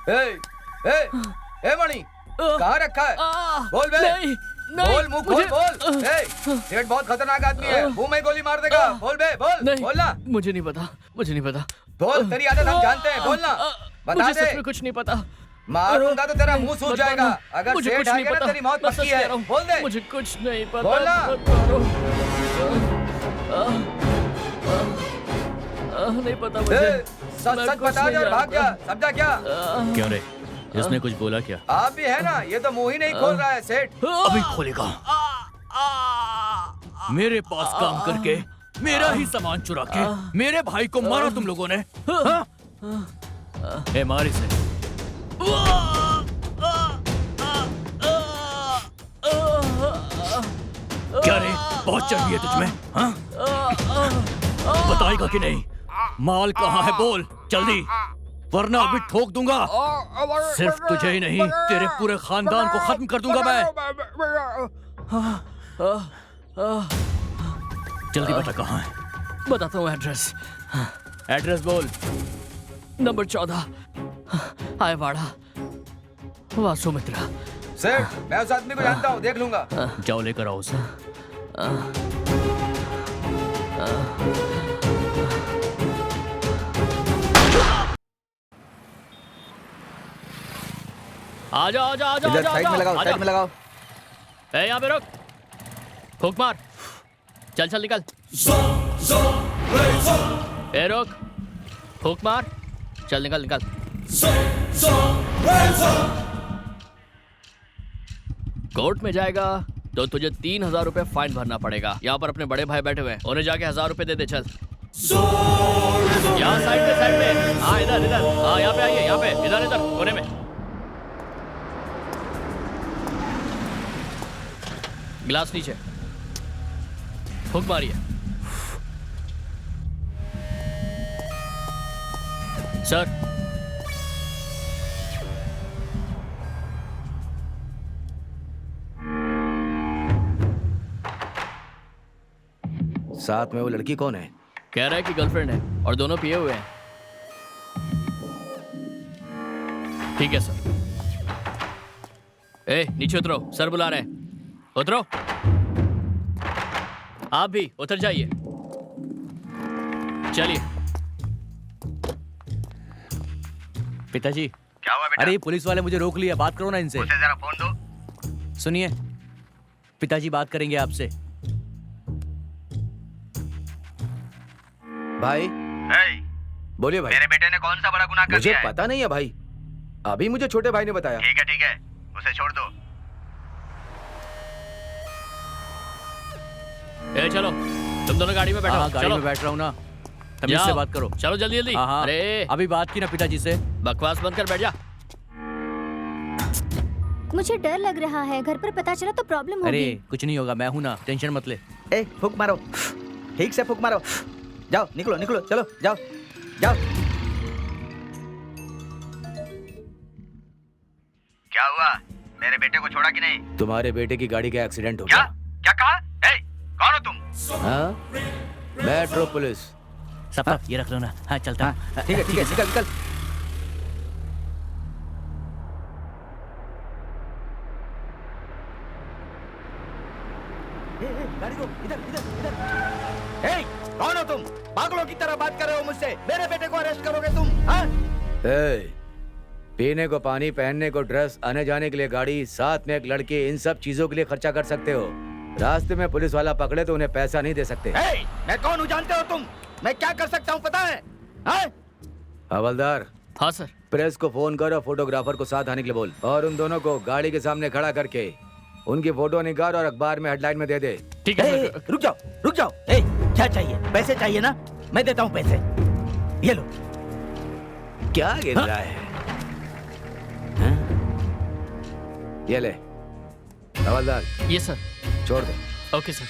ए, ए, ए मणि, कहाँ रखा है? बोल बे। नहीं, बोल, मुंह खोल, बोल। ए, सेठ बहुत खतरनाक आदमी है, मुंह में गोली मार देगा। बोल बे, बोल, बोलना। मुझे नहीं पता, मुझे नहीं पता। बोल, तेरी आदत हम जानते हैं, बोलना। बता मुझे दे। सच में कुछ नहीं पता। मारूंगा तो तेरा मुंह सूज जाएगा। अगर मुझे सेठ कुछ आ नहीं गया ना पता, तेरी मौत मैं पक्की सच कह है। रहा हूँ। बोल दे। मुझे कुछ नहीं पता। बोलना। मत मारो। नहीं पता मुझे। सच मैं सच कुछ बता नहीं दे और भाग जानता। जा, समझा क्या? क्यों रे, इसने कुछ बोला क्या? आप भी है ना, ये तो मुंह ही नहीं खोल रहा है सेठ। अभी खोलेगा। मेरे पास काम करके मेरा ही सामान चुरा के मेरे भाई को मारा तुम लोगों ने, हाँ? ए, मार इसे। क्या रे, बहुत चढ़ है तुझमें, हाँ? बताएगा कि नहीं? माल कहाँ है, बोल जल्दी, वरना अभी ठोक दूंगा। सिर्फ तुझे ही नहीं, तेरे पूरे खानदान को खत्म कर दूंगा मैं। जल्दी बता कहाँ है। बताता हूँ एड्रेस। एड्रेस बोल। नंबर 14 आयवाड़ा, वासुमित्रा। सेठ, मैं उस आदमी को जानता हूँ, देख लूंगा। जाओ लेकर आओ उसे। आ जाओ, आ जाओ, आ जाओ, इधर आ जाओ, साइड में लगाओ, साइड में लगाओ। ए, यहाँ पे रुक। फूंक मार। चल चल निकल। ए, रुक। फूंक मार। चल निकल निकल। कोर्ट में जाएगा तो तुझे 3,000 रुपए फाइन भरना पड़ेगा। यहाँ पर अपने बड़े भाई बैठे हुए हैं, उन्हें जाके 1,000 रुपए दे दे। चल यहाँ साइड में। हाँ इधर इधर, हाँ यहाँ पे आइए, यहाँ पे इधर इधर कोने में। गिलास नीचे। फूंक मारिए। सर, साथ में वो लड़की कौन है? कह रहा है कि गर्लफ्रेंड है और दोनों पिए हुए हैं। ठीक है सर। ए, नीचे उतरो, सर बुला रहे हैं। उतरो। आप भी उतर जाइए। चलिए। पिताजी। क्या हुआ बेटा? अरे ये पुलिस वाले मुझे रोक लिया, बात करो ना इनसे। उसे जरा फोन दो। सुनिए, पिताजी बात करेंगे आपसे। भाई, बोलिए भाई। मेरे बेटे ने कौन सा बड़ा गुनाह कर मुझे दिया है? पता नहीं है भाई, अभी मुझे छोटे भाई ने बताया। ठीक है, उसे छोड़ दो। ए, चलो तुम दोनों गाड़ी में बैठो। हाँ, गाड़ी चलो। में बैठ रहा हूँ ना, तमीज से बात करो। चलो जल्दी जल्दी। हाँ, अरे अभी बात की ना पिताजी से। बकवास बंद कर बैठ जा। मुझे डर लग रहा है, घर पर पता चला तो प्रॉब्लम होगी। अरे कुछ नहीं होगा, मैं हूं ना, टेंशन मत ले। ए, फूंक मारो, ठीक से फूंक मारो। जाओ, निकलो निकलो, चलो जाओ जाओ। क्या हुआ? मेरे बेटे को छोड़ा कि नहीं? तुम्हारे बेटे की गाड़ी का एक्सीडेंट हो क्या गया। क्या कहा? कौन हो तुम? हाँ? Metro police. सब ये रख लो ना। हाँ चलता। ठीक है, निकल निकल। गाड़ी को इधर इधर इधर। ए, कौन हो तुम? पागलों की तरह बात कर रहे हो मुझसे। मेरे बेटे को अरेस्ट करोगे तुम? हाँ? ए, पीने को पानी, पहनने को ड्रेस, आने जाने के लिए गाड़ी, साथ में एक लड़की, इन सब चीजों के लिए खर्चा कर सकते हो। रास्ते में पुलिस वाला पकड़े तो उन्हें पैसा नहीं दे सकते। ए, मैं कौन हूँ जानते हो तुम? मैं क्या कर सकता हूँ पता है? हाँ? हवलदार, हाँ सर। प्रेस को फोन करो, फोटोग्राफर को साथ आने के लिए बोल, और उन दोनों को गाड़ी के सामने खड़ा करके उनकी फोटो निकाल और अखबार में हेडलाइन में दे दे। ठीक है ए, सर। रुक जाओ। ए, क्या चाहिए? पैसे चाहिए ना? मैं देता हूँ पैसे। ये लो। क्या गिर रहा है? हाँ? ये ले हवलदार, ये सर। छोड़ दे। Okay sir.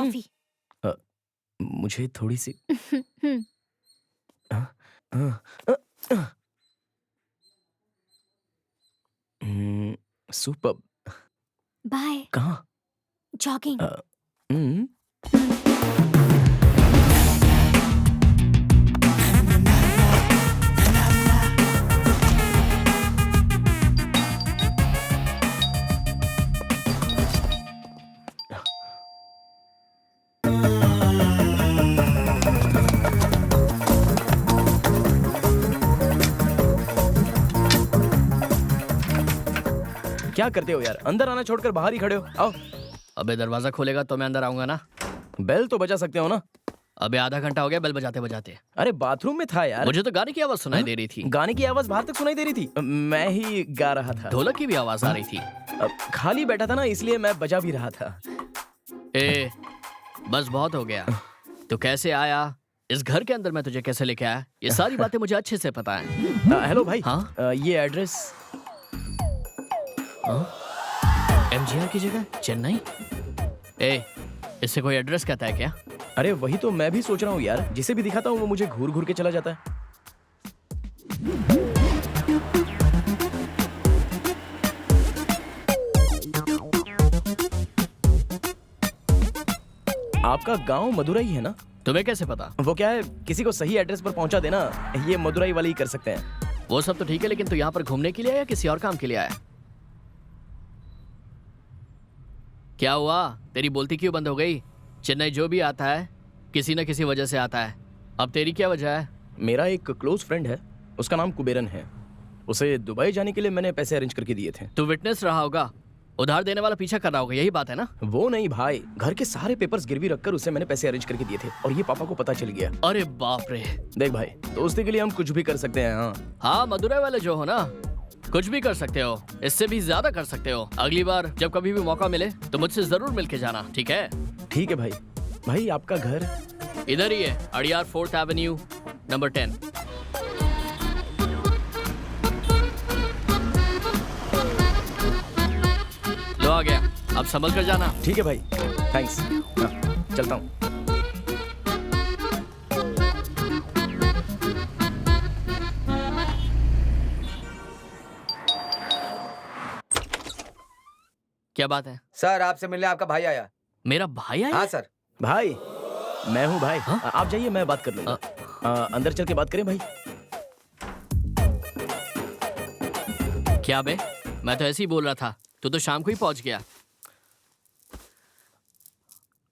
कॉफी। मुझे थोड़ी सी सुपर। बाय। कहाँ? जॉगिंग। हम्म, क्या करते हो यार? अंदर आना छोड़कर बाहर ही खड़े हो। आओ। अबे दरवाजा खोलेगा तो मैं अंदर आऊंगा ना। बेल तो बजा सकते हो ना? अबे आधा घंटा हो गया बेल बजाते बजाते। अरे बाथरूम में था यार। मुझे तो गाने की आवाज सुनाई दे रही थी। गाने की आवाज बाहर तक सुनाई दे रही थी। मैं ही गा रहा था। ढोलक की भी आवाज आ रही थी। खाली बैठा था ना, इसलिए मैं बजा भी रहा था। ए, बस बहुत हो गया। तू कैसे आया इस घर के अंदर, मैं तुझे कैसे लेके आया, ये सारी बातें मुझे अच्छे से पता है। हेलो भाई। हाँ? ये एड्रेस। एमजीआर की जगह चेन्नई। ए, इससे कोई एड्रेस कहता है क्या? अरे वही तो मैं भी सोच रहा हूँ यार। जिसे भी दिखाता हूँ वो मुझे घूर घूर के चला जाता है। आपका गांव मदुरई है ना? तुम्हें कैसे पता? वो क्या है, किसी को सही एड्रेस पर पहुंचा देना, ये मदुरई वाले ही कर सकते हैं। वो सब तो ठीक है, लेकिन तू यहाँ पर घूमने के लिए आया या किसी और काम के लिए आया? क्या हुआ? तेरी बोलती क्यों बंद हो गई? चेन्नई जो भी आता है किसी न किसी वजह से आता है। अब तेरी क्या वजह है? मेरा एक क्लोज फ्रेंड है, उसका नाम कुबेरन है। उसे दुबई जाने के लिए मैंने पैसे अरेंज करके दिए थे। तू विटनेस रहा होगा, उधार देने वाला पीछा कर रहा होगा, यही बात है ना? वो नहीं भाई, घर के सारे पेपर्स गिरवी रखकर उसे मैंने पैसे अरेंज करके दिए थे और ये पापा को पता चल गया। अरे बाप रे। देख भाई, दोस्ती के लिए हम कुछ भी कर सकते हैं। हाँ हाँ, मदुरई वाले जो हो ना, कुछ भी कर सकते हो, इससे भी ज्यादा कर सकते हो। अगली बार जब कभी भी मौका मिले तो मुझसे जरूर मिलके जाना, ठीक है? ठीक है भाई। भाई आपका घर इधर ही है, अड़ियार 4th एवेन्यू नंबर 10। लो आ गया, अब संभल कर जाना। ठीक है भाई, थैंक्स। हाँ, चलता हूँ। क्या बात है? सर आपसे मिलने आपका भाई आया। मेरा भाई आया? हाँ सर। भाई मैं हूँ भाई। हाँ? आप जाइए, मैं बात कर लूंगा। अंदर चल के बात करें भाई। क्या बे, मैं तो ऐसे ही बोल रहा था, तू तो शाम को ही पहुंच गया।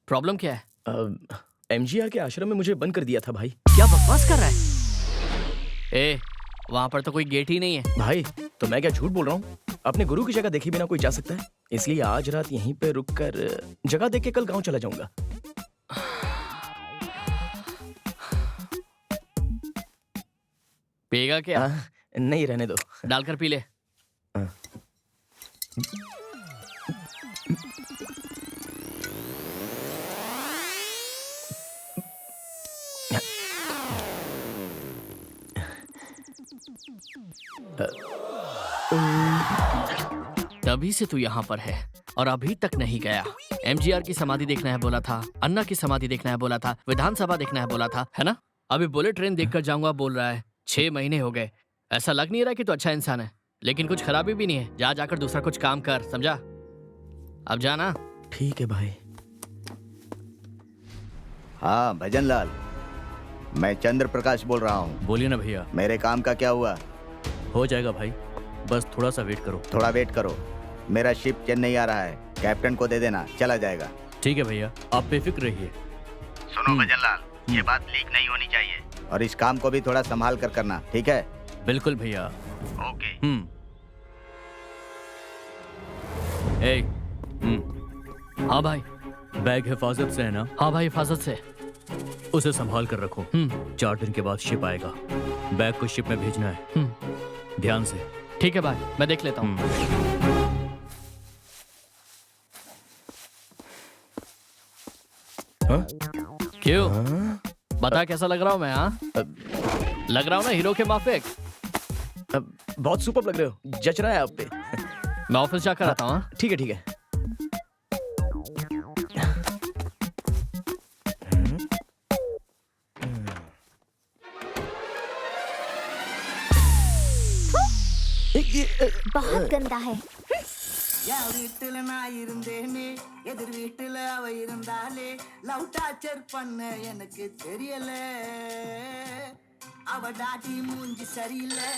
प्रॉब्लम क्या है? एमजीआर के आश्रम में मुझे बंद कर दिया था भाई। क्या बकवास कर रहा है? ए, वहां पर तो कोई गेट ही नहीं है। भाई तो मैं क्या झूठ बोल रहा हूँ? अपने गुरु की जगह देखे बिना कोई जा सकता है? इसलिए आज रात यहीं पे रुककर जगह देख के कल गांव चला जाऊंगा। पिएगा क्या? नहीं, रहने दो। डालकर पी ले। तभी से तू यहाँ पर है और अभी तक नहीं गया। एमजीआर की समाधि देखना है बोला था, अन्ना की समाधि देखना है बोला था, विधानसभा देखना है बोला था, है ना? अभी बुलेट ट्रेन देखकर जाऊंगा बोल रहा है। 6 महीने हो गए, ऐसा लग नहीं रहा कि तू अच्छा इंसान है, लेकिन कुछ खराबी भी नहीं है। जा जाकर दूसरा कुछ काम कर, समझा? अब जाना। ठीक है भाई। हाँ भजन लाल, मैं चंद्र प्रकाश बोल रहा हूँ। बोलिए ना भैया। मेरे काम का क्या हुआ? हो जाएगा भाई, बस थोड़ा सा वेट करो। थोड़ा वेट करो, मेरा शिप चेन्नई आ रहा है, कैप्टन को दे देना, चला जाएगा। ठीक है भैया, आप बेफिक्र रहिए। सुनो भजन लाल, ये बात लीक नहीं होनी चाहिए। और इस काम को भी थोड़ा संभाल कर करना, ठीक है? बिल्कुल भैया। ओके। ए, हाँ भाई। बैग हिफाजत से है ना? हाँ भाई, हिफाजत से। उसे संभाल कर रखो। 4 दिन के बाद शिप आएगा, बैग को शिप में भेजना है। ध्यान से। ठीक है भाई, मैं देख लेता हूँ। हाँ? क्यों? बता कैसा लग रहा हूँ मैं? हाँ, लग रहा हूँ ना हीरो के माफिक। बहुत सुपर लग रहे हो, जच रहा है आप पे। मैं ऑफिस जाकर आता हूँ। ठीक है ठीक है। बहुत गंदा है। என் வீட்டுல நான் இருந்தேனே எதிர் வீட்டுல அவ இருந்தாலே லவ் டார்ச்சர் பண்ண எனக்கு தெரியல அவ டாடி மூஞ்சி சரியில்லை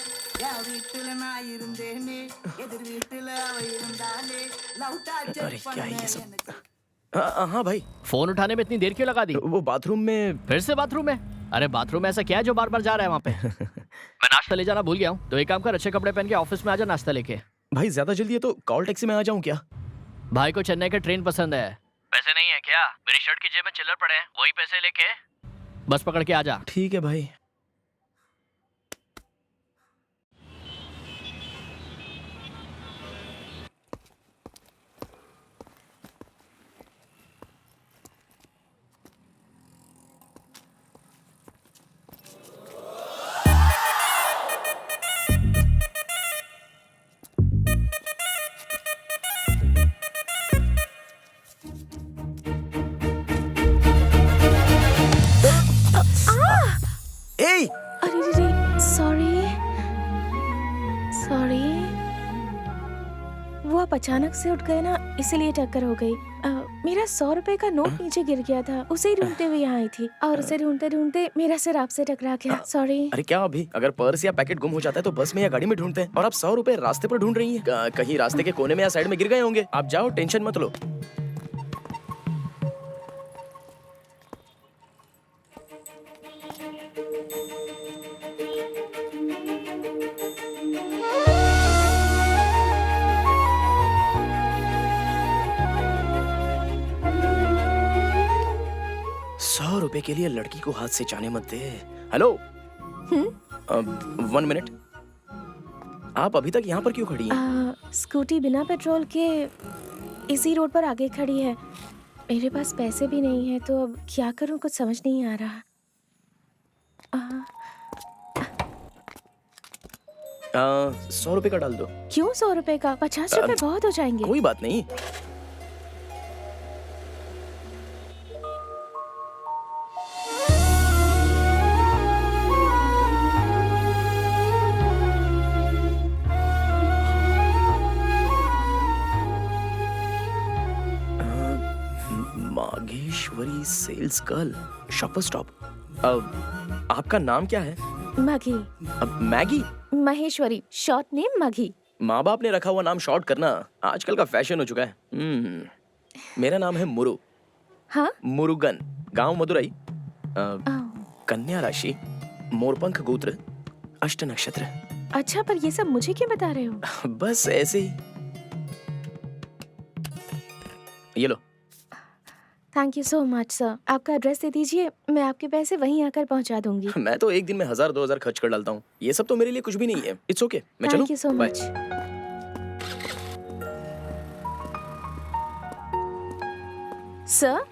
என் வீட்டுல நான் இருந்தேனே எதிர் வீட்டுல அவ இருந்தாலே லவ் டார்ச்சர் अरे क्या है பண்ண ये सब? எனக்கு हाँ भाई, फोन उठाने में इतनी देर क्यों लगा दी? वो बाथरूम में। फिर से बाथरूम में? अरे बाथरूम में ऐसा क्या है जो बार बार जा रहा है वहाँ पे? मैं नाश्ता ले जाना भूल गया हूँ, तो एक काम कर, अच्छे कपड़े पहन के ऑफिस में आ जा नाश्ता लेके। भाई ज्यादा जल्दी है तो कॉल टैक्सी में आ जाऊं क्या? भाई को चेन्नई का ट्रेन पसंद है। पैसे नहीं है क्या? मेरी शर्ट की जेब में चिल्लर पड़े हैं, वही पैसे लेके बस पकड़ के आ जा। ठीक है भाई। ए, अरे रे, सॉरी सॉरी। वो आप अचानक से उठ गए ना, इसीलिए टक्कर हो गई। मेरा 100 रुपए का नोट नीचे गिर गया था, उसे ही ढूंढते हुए यहाँ आई थी और उसे ढूंढते ढूंढते मेरा सिर आपसे टकरा गया। सॉरी। अरे क्या अभी अगर पर्स या पैकेट गुम हो जाता है तो बस में या गाड़ी में ढूंढते हैं, और आप 100 रुपए रास्ते पर ढूंढ रही हैं। कहीं रास्ते के कोने में या साइड में गिर गए होंगे। आप जाओ, टेंशन मत लो। ₹100 के लिए लड़की को हाथ से जाने मत दे। Hello, 1 minute. आप अभी तक यहाँ पर क्यों खड़ी हैं? स्कूटी बिना पेट्रोल के इसी रोड पर आगे खड़ी है। मेरे पास पैसे भी नहीं है, तो अब क्या करूँ कुछ समझ नहीं आ रहा। 100 रुपए का डाल दो। क्यों 100 रुपए का? 50 रुपए बहुत हो जाएंगे। कोई बात नहीं। मागेश्वरी सेल्स गर्ल, शॉपर स्टॉप। आपका नाम क्या है? मघी। मैगी? Maheshwari, short name मघी। माँ बाप ने रखा हुआ नाम शॉर्ट करना आजकल का फैशन हो चुका है। मेरा नाम है मुरु। हाँ? मुरुगन, गांव मदुरई, कन्या राशि, मोरपंख गोत्र, अष्ट नक्षत्र। अच्छा, पर ये सब मुझे क्यों बता रहे हो? बस ऐसे ही। ये लो। Thank you so much sir. आपका एड्रेस दे दीजिए, मैं आपके पैसे वहीं आकर पहुंचा दूंगी। मैं तो एक दिन में 1000-2000 खर्च कर डालता हूँ। ये सब तो मेरे लिए कुछ भी नहीं है। इट्स ओके, मैं चलूं? Thank you so bye. Much. Sir,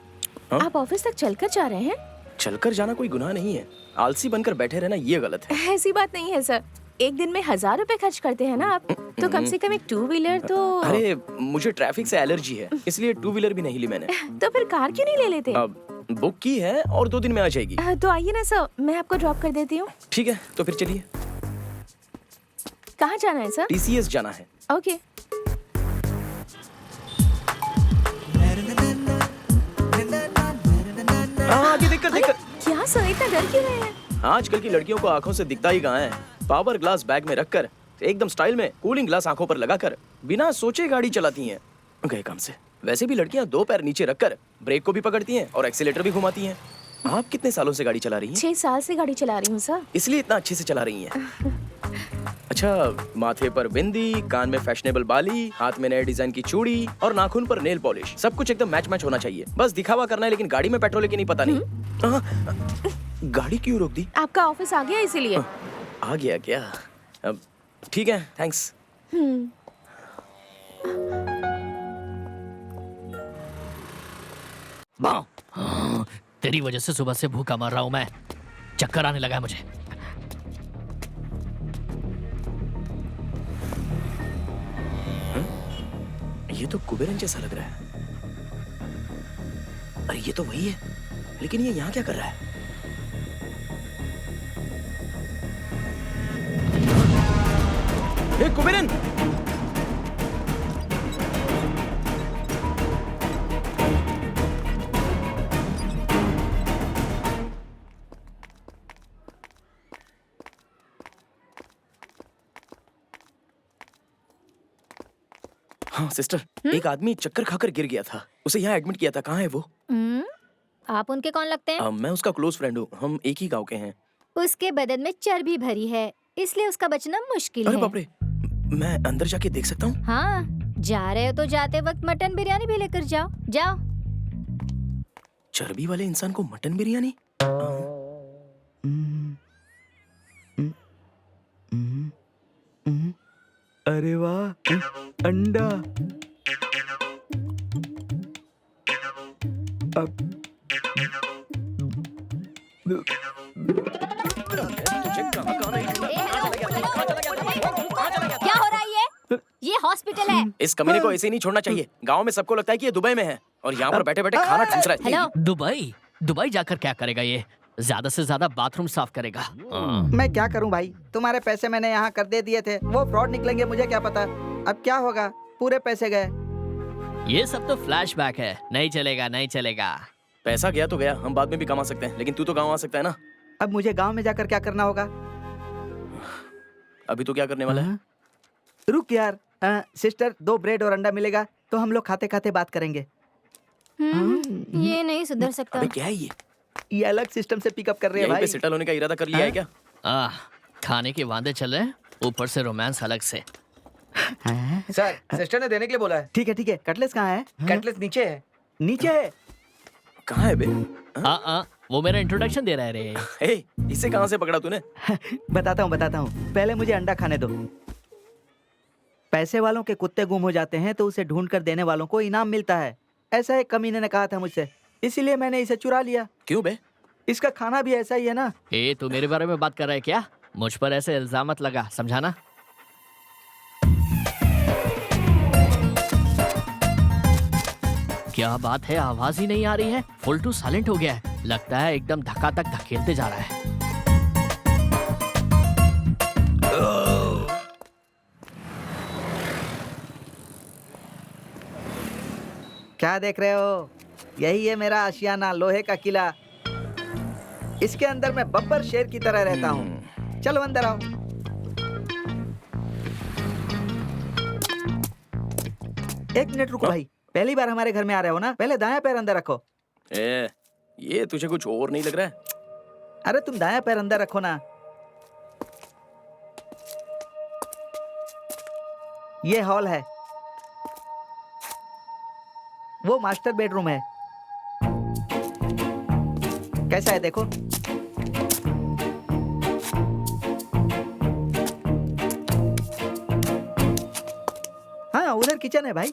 हाँ? आप ऑफिस तक चलकर जा रहे हैं? चलकर जाना कोई गुनाह नहीं है, आलसी बनकर बैठे रहना ये गलत है। ऐसी बात नहीं है सर। एक दिन में 1000 रुपए खर्च करते हैं ना आप, तो कम से कम एक 2 व्हीलर तो। अरे मुझे ट्रैफिक से एलर्जी है, इसलिए 2 व्हीलर भी नहीं ली मैंने। तो फिर कार क्यों नहीं ले लेते? अब बुक की है और 2 दिन में आ जाएगी। तो आइए ना सर, मैं आपको ड्रॉप कर देती हूँ। ठीक है, तो फिर चलिए। कहाँ जाना है सर? TCS जाना है। ओके। आगे देखकर। क्या सर, इतना डर क्यों रहे हैं? आजकल की लड़कियों को आंखों से दिखता ही कहाँ है। पावर ग्लास बैग में रखकर एकदम स्टाइल में कूलिंग ग्लास आंखों पर लगाकर बिना सोचे गाड़ी चलाती हैं। गए काम से। वैसे भी लड़कियां 2 पैर नीचे रखकर ब्रेक को भी पकड़ती हैं और एक्सीलेटर भी घुमाती हैं। आप कितने सालों से गाड़ी चला रही हैं? 6 साल से गाड़ी चला रही हूँ सर। इसलिए इतना अच्छे से चला रही हैं। अच्छा, माथे पर बिंदी, कान में फैशनेबल बाली, हाथ में नए डिजाइन की चूड़ी और नाखून पर नेल पॉलिश, सब कुछ एकदम मैच होना चाहिए। बस दिखावा करना है, लेकिन गाड़ी में पेट्रोल की नहीं पता नहीं। गाड़ी क्यों रोक दी? आपका ऑफिस आ गया इसीलिए। आ गया क्या? अब ठीक है, थैंक्स। तेरी वजह से सुबह से भूखा मर रहा हूं मैं। चक्कर आने लगा है मुझे। ये तो कुबेरन जैसा लग रहा है। अरे ये तो वही है, लेकिन ये यहाँ क्या कर रहा है? ये कुबेरन। हाँ सिस्टर, एक आदमी चक्कर खाकर गिर गया था, उसे यहाँ एडमिट किया था। कहाँ है वो? आप उनके कौन लगते हैं? मैं उसका क्लोज फ्रेंड हूँ, हम एक ही गांव के हैं। उसके बदन में चर्बी भरी है, इसलिए उसका बचना मुश्किल अरे है। बाप रे, मैं अंदर जाके देख सकता हूँ? हाँ, जा रहे हो तो जाते वक्त मटन बिरयानी भी लेकर जाओ। जाओ। चर्बी वाले इंसान को मटन बिरयानी? अरे वाह, अंडा। अब क्या हो रहा है ये हॉस्पिटल है। इस कमीने को ऐसे ही नहीं छोड़ना चाहिए। गांव में सबको लगता है कि ये दुबई में है और यहाँ पर बैठे बैठे खाना ठूस रहा है। हेलो, दुबई दुबई जाकर क्या करेगा ये? ज्यादा से ज्यादा बाथरूम साफ करेगा। मैं क्या करूं भाई, तुम्हारे पैसे मैंने यहाँ कर दे दिए थे, वो फ्रॉड निकलेंगे मुझे क्या पता। अब क्या होगा, पूरे पैसे गए। ये सब तो फ्लैशबैक है, नहीं चलेगा नहीं चलेगा। पैसा गया तो गया, हम बाद में भी कमा सकते हैं, लेकिन तू तो गाँव आ सकता है ना। अब मुझे गांव में जाकर क्या करना होगा? अभी तो क्या करने वाला है? रुक यार, सिस्टर 2 ब्रेड और अंडा मिलेगा तो हम लोग खाते खाते बात करेंगे। ये नहीं सुधर सकता। अबे क्या है ये अलग सिस्टम से पिकअप कर रहे हैं यहीं पे भाई। सेटल होने का इरादा कर लिया है क्या? खाने के वादे चल रहे हैं, ऊपर से रोमांस अलग से। सर, सिस्टर ने देने के लिए बोला है। ठीक है, कटलेस कहाँ है? कटलेस नीचे है। नीचे है? कहाँ है बे? वो मेरा इंट्रोडक्शन दे रहा है रे। ए, इसे कहाँ से पकड़ा तूने? बताता हूँ। पहले मुझे अंडा खाने दो। पैसे वालों के कुत्ते गुम हो जाते हैं तो उसे ढूंढ कर देने वालों को इनाम मिलता है, ऐसा एक कमीने ने कहा था मुझसे, इसीलिए मैंने इसे चुरा लिया। क्यों बे? इसका खाना भी ऐसा ही है ना। तू मेरे बारे में बात कर रहा है क्या? मुझ पर ऐसे इल्जाम मत लगा, समझाना। क्या बात है, आवाज ही नहीं आ रही है, फुल टू साइलेंट हो गया है। लगता है एकदम धक्का-धक धकेलते जा रहा है। क्या देख रहे हो? यही है मेरा आशियाना, लोहे का किला। इसके अंदर मैं बब्बर शेर की तरह रहता हूँ। चलो अंदर आओ। एक मिनट रुको भाई, पहली बार हमारे घर में आ रहे हो ना, पहले दायां पैर अंदर रखो। ये तुझे कुछ और नहीं लग रहा है? अरे तुम दायां पैर अंदर रखो ना। ये हॉल है, वो मास्टर बेडरूम है। कैसा है देखो। हाँ, उधर किचन है भाई।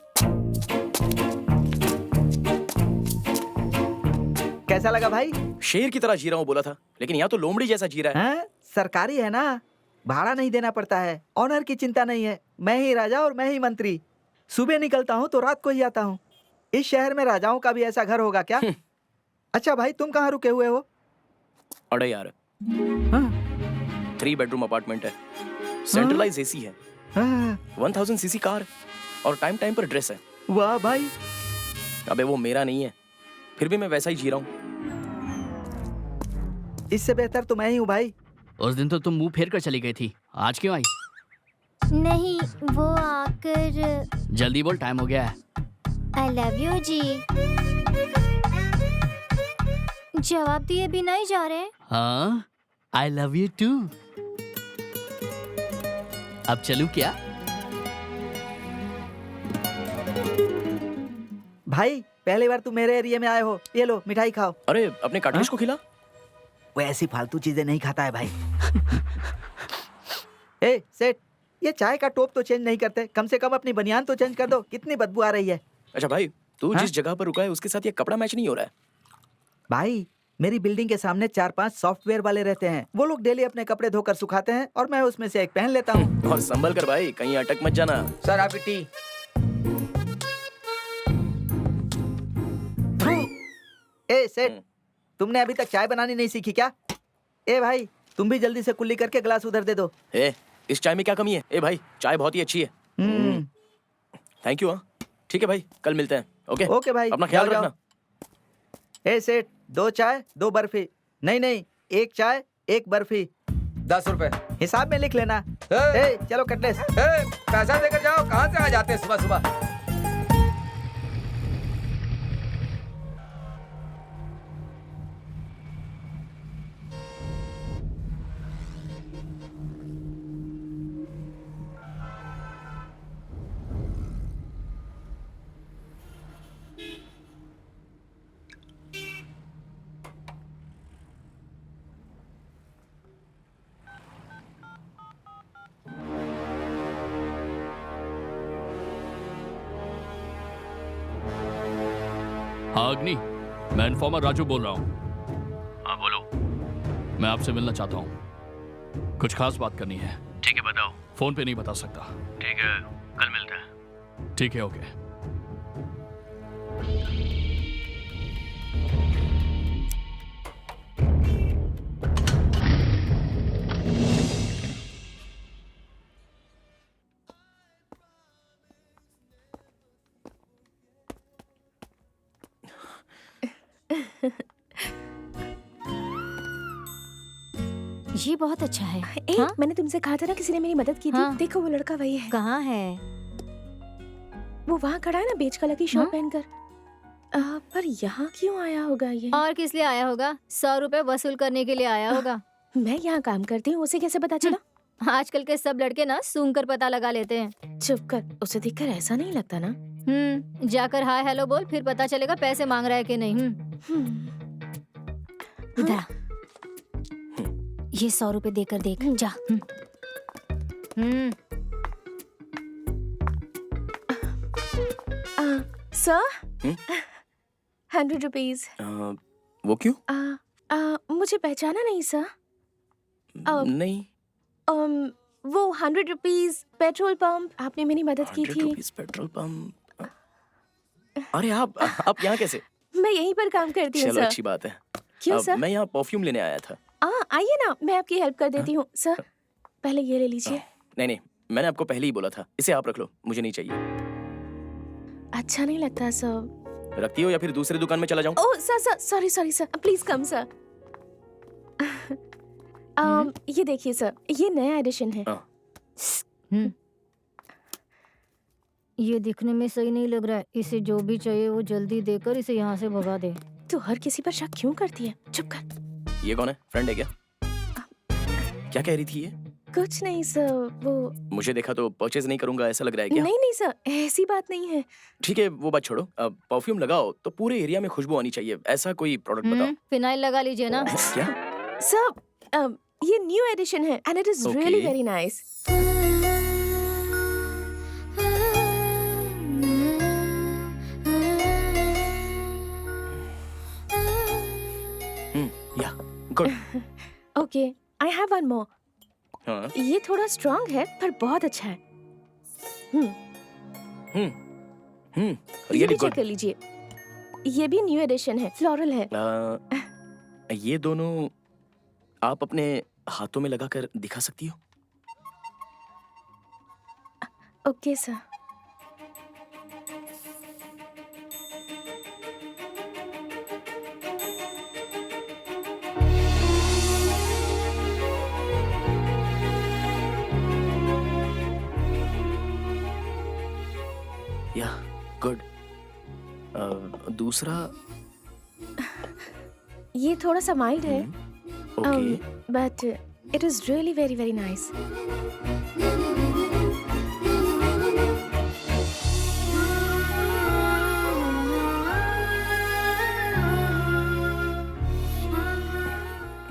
कैसा लगा भाई? शेर की तरह जी रहा हूँ बोला था, लेकिन यहाँ तो लोमड़ी जैसा जी रहा है। हाँ, सरकारी है ना, भाड़ा नहीं देना पड़ता है, ऑनर की चिंता नहीं है। मैं ही राजा और मैं ही मंत्री। सुबह निकलता हूँ तो रात को ही आता हूँ। इस शहर में राजाओं का भी ऐसा घर होगा क्या? अच्छा भाई, तुम कहाँ रुके हुए हो? अरे यार, हाँ। 3 बेडरूम अपार्टमेंट है, सेंट्रलाइज एसी है, 1000 सीसी कार और टाइम टाइम पर ड्रेस है। वाह भाई। अबे वो मेरा नहीं है, फिर भी मैं वैसा ही जी रहा हूँ। इससे बेहतर तो मैं ही हूँ भाई। उस दिन तो तुम मुंह फेर कर चली गई थी, आज क्यों आई? नहीं, वो आकर। जल्दी बोल, टाइम हो गया है। आई लव यू जी। जवाब दिए बिना ही जा रहे। हाँ, आई लव यू टू। अब चलूं क्या? भाई पहली बार तुम मेरे एरिया में आए हो, ये लो मिठाई खाओ। अरे अपने कार्टरिज को खिला। वो ऐसी फालतू चीजें नहीं खाता है भाई। ए सेठ, ये चाय का टोप तो चेंज नहीं करते, कम से कम अपनी बनियान तो चेंज कर दो, कितनी बदबू आ रही है। अच्छा भाई, तू जिस जगह पर रुका है उसके साथ ये कपड़ा मैच नहीं हो रहा है। भाई मेरी बिल्डिंग के सामने 4-5 सॉफ्टवेयर वाले रहते हैं, वो लोग डेली अपने कपड़े धोकर सुखाते हैं और मैं उसमें से एक पहन लेता हूँ। और संभल कर भाई, कहीं अटक मत जाना। सर आपकी टी। ए सेठ, तुमने अभी तक चाय बनानी नहीं सीखी क्या? ए भाई, तुम भी जल्दी से कुल्ली करके गिलास उधर दे दो। ए, इस चाय में क्या कमी है? ए भाई, चाय बहुत ही अच्छी है। हम्म, थैंक यू। हाँ ठीक है भाई, कल मिलते हैं। ओके ओके भाई, अपना ख्याल जाओ, रखना। ए सेठ, 2 चाय 2 बर्फी। नहीं, 1 चाय 1 बर्फी। 10 रुपए। हिसाब में लिख लेना। ए, ए चलो कटलेस। पैसा देकर जाओ। कहाँ से आ जाते हैं सुबह सुबह? हाँ अग्नि, मैं इन्फॉर्मर राजू बोल रहा हूँ। हाँ बोलो। मैं आपसे मिलना चाहता हूँ। कुछ खास बात करनी है। ठीक है बताओ। फोन पे नहीं बता सकता। ठीक है, कल मिलते हैं। ठीक है, ओके। ये बहुत अच्छा है। ए, हाँ? मैंने तुमसे कहा था ना किसी ने मेरी मदद की थी। हाँ। देखो वो लड़का वही है। कहाँ है? वो वहाँ खड़ा है ना, बेच कलर की शर्ट हाँ? पहनकर। पर यहाँ क्यों आया होगा ये? और किस लिए आया होगा? 100 रुपए वसूल करने के लिए आया होगा। मैं यहाँ काम करती हूँ, उसे कैसे पता चला? आजकल के सब लड़के ना सूंघ कर पता लगा लेते हैं। चुप कर, उसे देखकर ऐसा नहीं लगता ना। जाकर हाय हेलो बोल, फिर पता चलेगा पैसे मांग रहा है कि नहीं। इधर आ। ये 100 रुपए देकर देख जा। Sir, 100 rupees. वो क्यों? मुझे पहचाना नहीं सर? नहीं। वो 100 रुपीज पेट्रोल पंप, आपने मेरी मदद की 100 थी। Rupees petrol pump. अरे आप यहाँ कैसे? मैं यहीं पर काम करती हूँ चलो सर। अच्छी बात है। क्यों सर? मैं यहाँ परफ्यूम लेने आया था। आइए ना, मैं आपकी हेल्प कर देती हूँ सर। पहले ये ले लीजिए। नहीं, मैंने आपको पहले ही बोला था, इसे आप रख लो, मुझे नहीं चाहिए। अच्छा नहीं लगता सर? रखती हो या फिर दूसरी दुकान में चला जाऊं? Oh sir, sorry sir, please come sir. ये देखिए सर, ये नया एडिशन है। ये दिखने में सही नहीं लग रहा है। इसे जो भी चाहिए वो जल्दी देकर इसे यहाँ से भगा दे। तू हर किसी पर शक क्यों करती है? चुप कर। ये कौन है? फ्रेंड है क्या? क्या कह रही थी ये? कुछ नहीं सर, वो मुझे देखा तो परचेज नहीं करूंगा ऐसा लग रहा है क्या? नहीं सर, ऐसी बात नहीं है। ठीक है, वो बात छोड़ो। अब परफ्यूम लगाओ तो पूरे एरिया में खुशबू आनी चाहिए, ऐसा कोई प्रोडक्ट बताओ। फिनाइल लगा लीजिए ना। क्या? सर, ये न्यू एडिशन है and it is really very nice. Yeah good. Okay, I have one more. हाँ। ये थोड़ा स्ट्रॉन्ग है पर बहुत अच्छा है। ये रियली भी चेक गुड। कर लीजिए। ये भी न्यू एडिशन है, फ्लोरल है। ये दोनों आप अपने हाथों में लगाकर दिखा सकती हो? Okay sir. या गुड। दूसरा? ये थोड़ा सा माइल्ड है, okay. But it is really very very nice.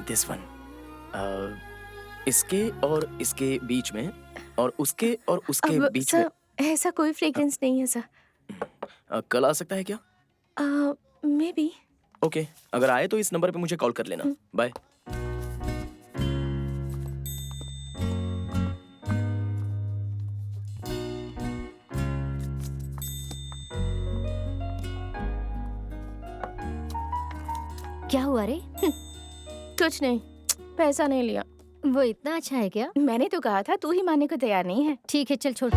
This one. इसके और इसके बीच में और उसके और उसके बीच में। सर, ऐसा कोई फ्रेग्रेंस नहीं है सर। कल आ सकता है क्या? May be. ओके, अगर आए तो इस नंबर पे मुझे कॉल कर लेना। बाय। क्या हुआ रे? कुछ नहीं, पैसा नहीं लिया। वो इतना अच्छा है क्या? मैंने तो कहा था, तू ही मानने को तैयार नहीं है। ठीक है, चल छोड़।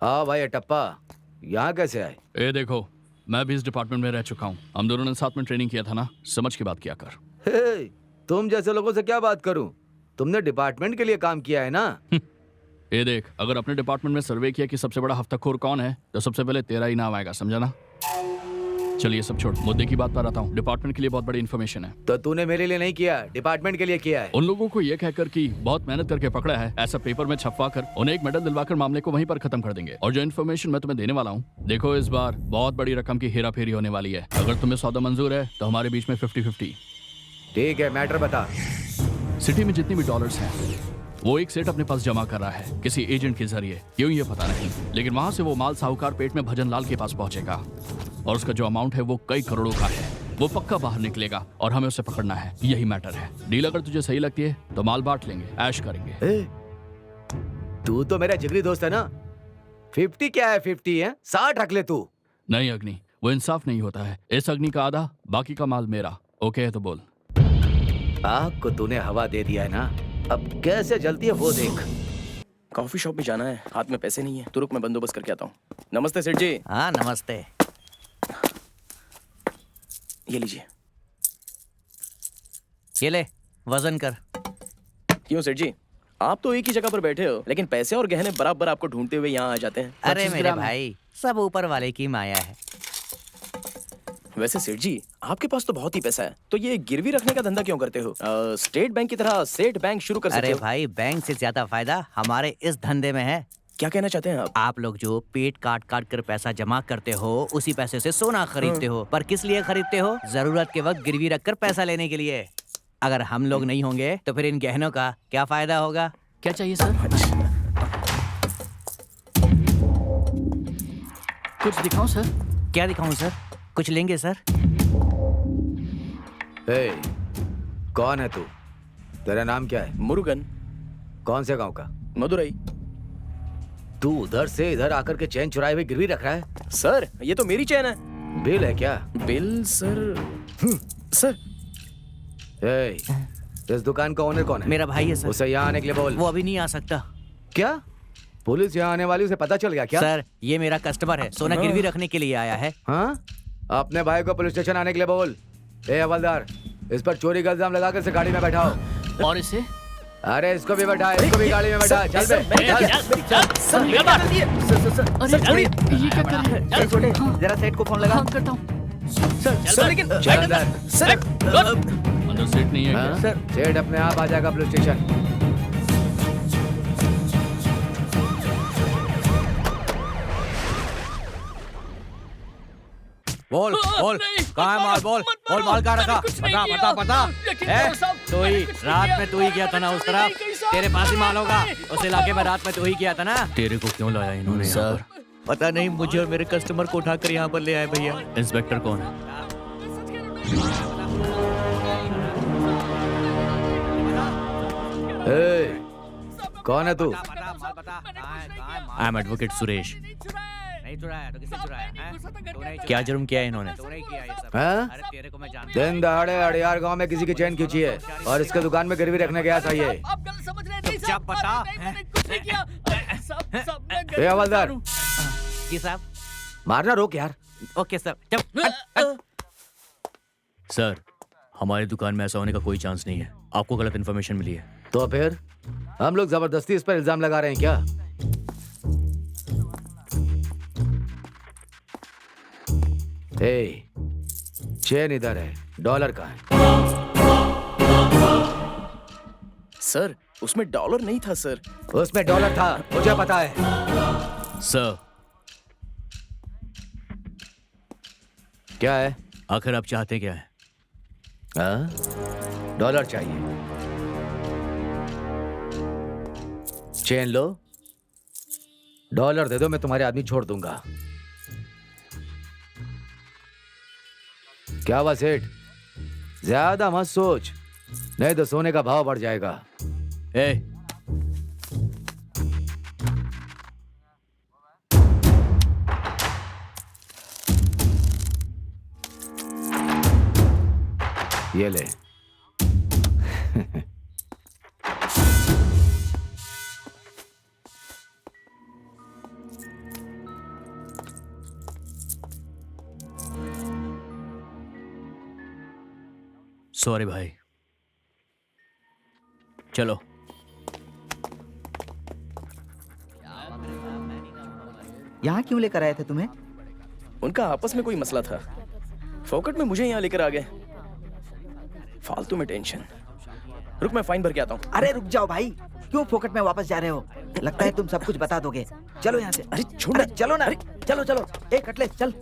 हाँ भाई अटप्पा, यहाँ कैसे आए? ए देखो, मैं भी इस डिपार्टमेंट में रह चुका हूँ। हम दोनों ने साथ में ट्रेनिंग किया था ना, समझ के बात किया कर। हे, तुम जैसे लोगों से क्या बात करूं? तुमने डिपार्टमेंट के लिए काम किया है ना? ये देख, अगर अपने डिपार्टमेंट में सर्वे किया कि सबसे बड़ा हफ्ताखोर कौन है, तो सबसे पहले तेरा ही नाम आएगा, समझा ना? चलिए सब छोड़, मुद्दे की बात पर आता हूँ। डिपार्टमेंट के लिए बहुत बड़ी इन्फॉर्मेशन है। तो तूने मेरे लिए नहीं किया, डिपार्टमेंट के लिए किया है। उन लोगों को ये कहकर कि बहुत मेहनत करके पकड़ा है, ऐसा पेपर में छपवा कर उन्हें एक मेडल दिलवाकर मामले को वहीं पर खत्म कर देंगे। और जो इन्फॉर्मेशन मैं तुम्हें देने वाला हूँ, देखो इस बार बहुत बड़ी रकम की हेरा फेरी होने वाली है। अगर तुम्हें सौदा मंजूर है तो हमारे बीच में 50-50। ठीक है, मैटर बता। सिटी में जितनी भी डॉलर्स हैं, वो एक सेट अपने पास जमा कर रहा है किसी एजेंट के जरिए। क्यों ये पता नहीं, लेकिन वहां से वो माल साहूकार पेट में भजन लाल के पास पहुंचेगा और उसका जो अमाउंट है वो कई करोड़ों का है। वो पक्का बाहर निकलेगा और हमें उसे पकड़ना है, यही मैटर है। डील अगर तुझे सही लगती है तो माल बांट लेंगे, ऐश करेंगे। तू तो मेरा जिगरी दोस्त है ना। 50 क्या है, 50 है, 60 रख ले तू। नहीं अग्नि, वो इंसाफ नहीं होता है। इस अग्नि का आधा, बाकी का माल मेरा। ओके है तो बोल। आग को तूने हवा दे दिया है ना, अब कैसे जलती है वो देख। कॉफी शॉप में जाना है, हाथ में पैसे नहीं है, तो रुक मैं बंदोबस्त करके आता हूँ। नमस्ते सेठ जी। हाँ नमस्ते। ये लीजिए। ये ले, वजन कर। क्यों सेठ जी, आप तो एक ही जगह पर बैठे हो, लेकिन पैसे और गहने बराबर आपको ढूंढते हुए यहाँ आ जाते हैं। अरे 25 मेरे ग्राम है। भाई, सब ऊपर वाले की माया है। वैसे सेठ जी, आपके पास तो बहुत ही पैसा है, तो ये गिरवी रखने का धंधा क्यों करते हो? स्टेट बैंक की तरह सेठ बैंक शुरू कर सकते अरे हो। भाई, बैंक से ज्यादा फायदा हमारे इस धंधे में है। क्या कहना चाहते हैं आप? आप लोग जो पेट काट काट कर पैसा जमा करते हो, उसी पैसे से सोना खरीदते हो। पर किस लिए खरीदते हो? जरूरत के वक्त गिरवी रखकर पैसा लेने के लिए। अगर हम लोग नहीं होंगे तो फिर इन गहनों का क्या फायदा होगा? क्या चाहिए सर? कुछ दिखाऊं सर? क्या दिखाऊं सर? कुछ लेंगे सर? हे, कौन है तू? तेरा नाम क्या है? मुरुगन। कौन से गांव का? मदुरई। तू उधर से इधर आकर के चैन चुराए हुए गिरवी रख रहा है? सर, ये तो मेरी चैन है। बिल है क्या? Bill sir. सर, हे, इस दुकान का ओनर कौन है? मेरा भाई है सर। उसे यहाँ आने के लिए बोल। वो अभी नहीं आ सकता। क्या? पुलिस यहाँ आने वाली, उसे पता चल गया क्या? सर, ये मेरा कस्टमर है, सोना गिरवी रखने के लिए आया है। हाँ? अपने भाई को पुलिस स्टेशन आने के लिए बोल। ए हवलदार, इस पर चोरी का इल्जाम लगाकर इसे गाड़ी में बैठाओ। और इसे? अरे इसको भी बैठा, इसको भी गाड़ी में बैठा। चल बे, ये क्या कर रहे हैं? छोटे, जरा सेठ को फोन लगा। हाँ, करता हूँ। सर लेकिन अंदर सीट नहीं है क्या? हाँ? सेठ अपने आप आ जाएगा पुलिस स्टेशन। बोल बोल, कहाँ है माल? बोल बोल, माल कहाँ रखा? बता बता बता। तू ही रात में तू ही गया था ना उस तरफ? तेरे पास ही माल होगा। उस इलाके में रात में तू ही गया था ना? तेरे को क्यों लाया इन्होंने यहाँ पर? पता नहीं, मुझे और मेरे कस्टमर को उठाकर यहाँ पर ले आए भैया। इंस्पेक्टर कौन है? ए, कौन है तू? I am advocate Suresh. नहीं चुराया तो किसने चुराया है? क्या जुर्म किया है इन्होंने? तूने ही किया ये सब। हाँ? अरे तेरे को मैं जानता हूँ। दिन दहाड़े अड़ियार गांव में किसी की चैन खींची है और इसके दुकान में गिरवी रखने गया था ये। चुपचाप बता। ए हवलदार, जी साहब। मारना रोक यार। Okay sir. चुप। सर, हमारी दुकान में ऐसा होने का कोई चांस नहीं है। आपको गलत इन्फॉर्मेशन मिली है। तो फिर हम लोग जबरदस्ती इस पर इल्जाम लगा रहे हैं क्या? ए, चैन इधर है, डॉलर कहाँ है? सर, उसमें डॉलर नहीं था सर। उसमें डॉलर था, मुझे पता है। सर, क्या है? आखिर आप चाहते क्या है? हाँ? डॉलर चाहिए। चेन लो डॉलर दे दो, मैं तुम्हारे आदमी छोड़ दूंगा। क्या हुआ सेठ? ज्यादा मत सोच, नहीं तो सोने का भाव बढ़ जाएगा। ए, ये ले। सॉरी भाई, चलो। यहाँ क्यों लेकर आए थे तुम्हें? उनका आपस में कोई मसला था, फोकट में मुझे यहाँ लेकर आ गए। फालतू में टेंशन। रुक, मैं फाइन भर के आता हूँ। अरे रुक जाओ भाई, क्यों फोकट में वापस जा रहे हो? लगता है तुम सब कुछ बता दोगे। चलो यहाँ से। अरे छोड़, चलो ना। चलो चलो, ए कटले चल।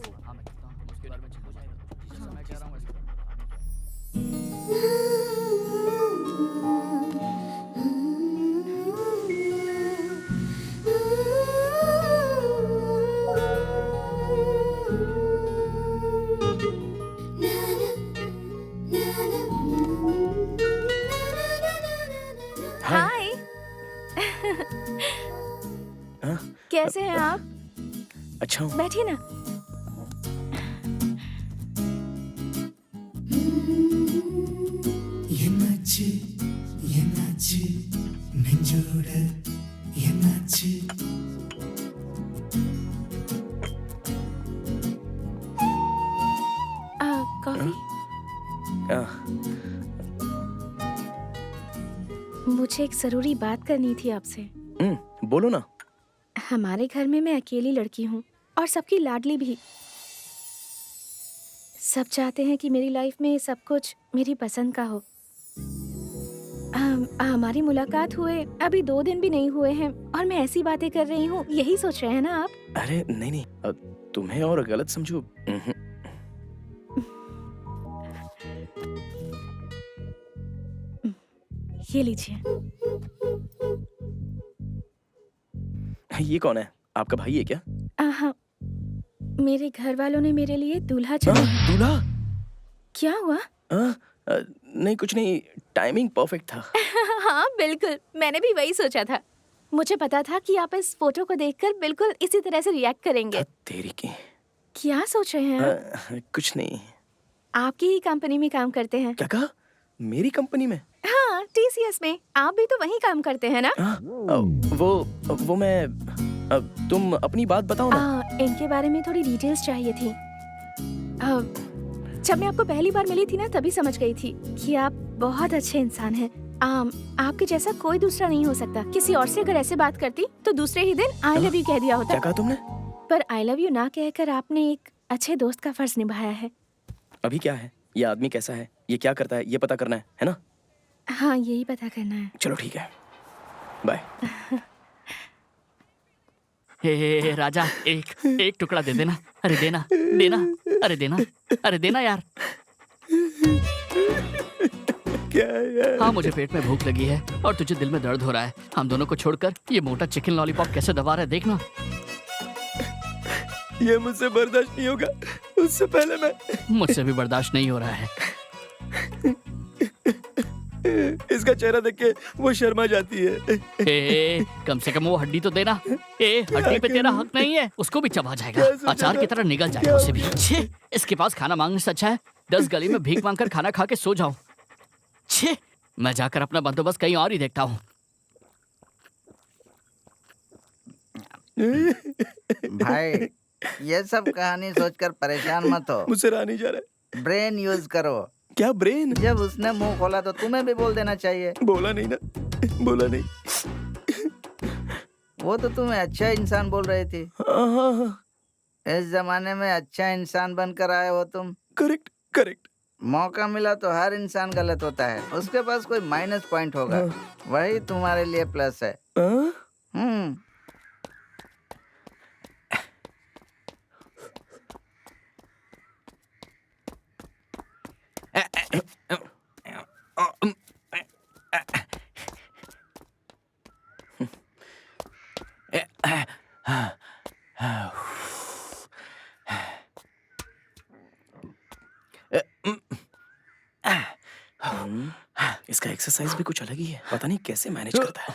हाय। हाँ? कैसे हैं आप? अच्छा हूँ। बैठिए ना। कॉफी? मुझे एक जरूरी बात करनी थी आपसे। बोलो ना। हमारे घर में मैं अकेली लड़की हूँ और सबकी लाडली भी। सब चाहते हैं कि मेरी लाइफ में सब कुछ मेरी पसंद का हो। हमारी मुलाकात हुए अभी 2 दिन भी नहीं हुए हैं और मैं ऐसी बातें कर रही हूँ, यही सोच रहे हैं ना आप? अरे नहीं नहीं, तुम्हें और गलत समझो। ये लीजिए। ये कौन है? आपका भाई है क्या? हाँ, मेरे घर वालों ने मेरे लिए दूल्हा चुना है। दूल्हा? क्या हुआ? नहीं कुछ नहीं, टाइमिंग परफेक्ट था। हाँ बिल्कुल, मैंने भी वही सोचा था। मुझे पता था कि आप इस फोटो को देखकर बिल्कुल इसी तरह से रिएक्ट करेंगे। तेरी की। क्या सोच रहे हैं आप? कुछ नहीं। आपकी ही कंपनी में काम करते हैं। क्या कहा? मेरी कंपनी में? हाँ, TCS में। आप भी तो वहीं काम करते हैं ना? वो मैं, तुम अपनी बात बताओ ना। इनके बारे में थोड़ी डिटेल्स चाहिए थी। जब मैं आपको पहली बार मिली थी ना, तभी समझ गई थी कि आप बहुत अच्छे इंसान हैं। आपके जैसा कोई दूसरा नहीं हो सकता। किसी और से अगर ऐसे बात करती तो दूसरे ही दिन आई लव यू कह दिया होता। क्या कहा तुमने? पर आई लव यू ना कहकर आपने एक अच्छे दोस्त का फर्ज निभाया है। अभी क्या है? ये आदमी कैसा है? ये क्या करता है? ये पता करना है ना? हाँ, यही पता करना है। चलो ठीक है, बाय। हे राजा, एक टुकड़ा दे देना। अरे देना देना, अरे देना, अरे देना यार। क्या यार? हाँ, मुझे पेट में भूख लगी है और तुझे दिल में दर्द हो रहा है। हम दोनों को छोड़कर ये मोटा चिकन लॉलीपॉप कैसे दबा रहा है, देखना। ये मुझसे बर्दाश्त नहीं होगा। उससे पहले मैं। मुझसे भी बर्दाश्त नहीं हो रहा है। इसका चेहरा देख के वो शर्मा जाती है। कम से कम वो हड्डी तो देना। हड्डी पे तेरा हक नहीं है, उसको भी चबा जाएगा, अचार की तरह निगल जाएगा उसे भी। छे, इसके पास खाना मांगने से अच्छा है 10 गली में भीख मांगकर खाना खा के सो जाऊं। छे, मैं जाकर अपना बंदोबस्त कहीं और ही देखता हूँ। भाई, ये सब कहानी सोचकर परेशान मत हो। मुझसे रहा नहीं जा रहा है। ब्रेन यूज करो। क्या ब्रेन? जब उसने मुंह खोला तो तुम्हें भी बोल देना चाहिए। बोला नहीं ना, बोला नहीं। वो तो तुम्हें अच्छा इंसान बोल रही थी। हाँ। इस जमाने में अच्छा इंसान बनकर आए हो तुम। Correct correct. मौका मिला तो हर इंसान गलत होता है, उसके पास कोई माइनस पॉइंट होगा। वही तुम्हारे लिए प्लस है। एक्सरसाइज भी कुछ अलग ही है, पता नहीं कैसे मैनेज करता है।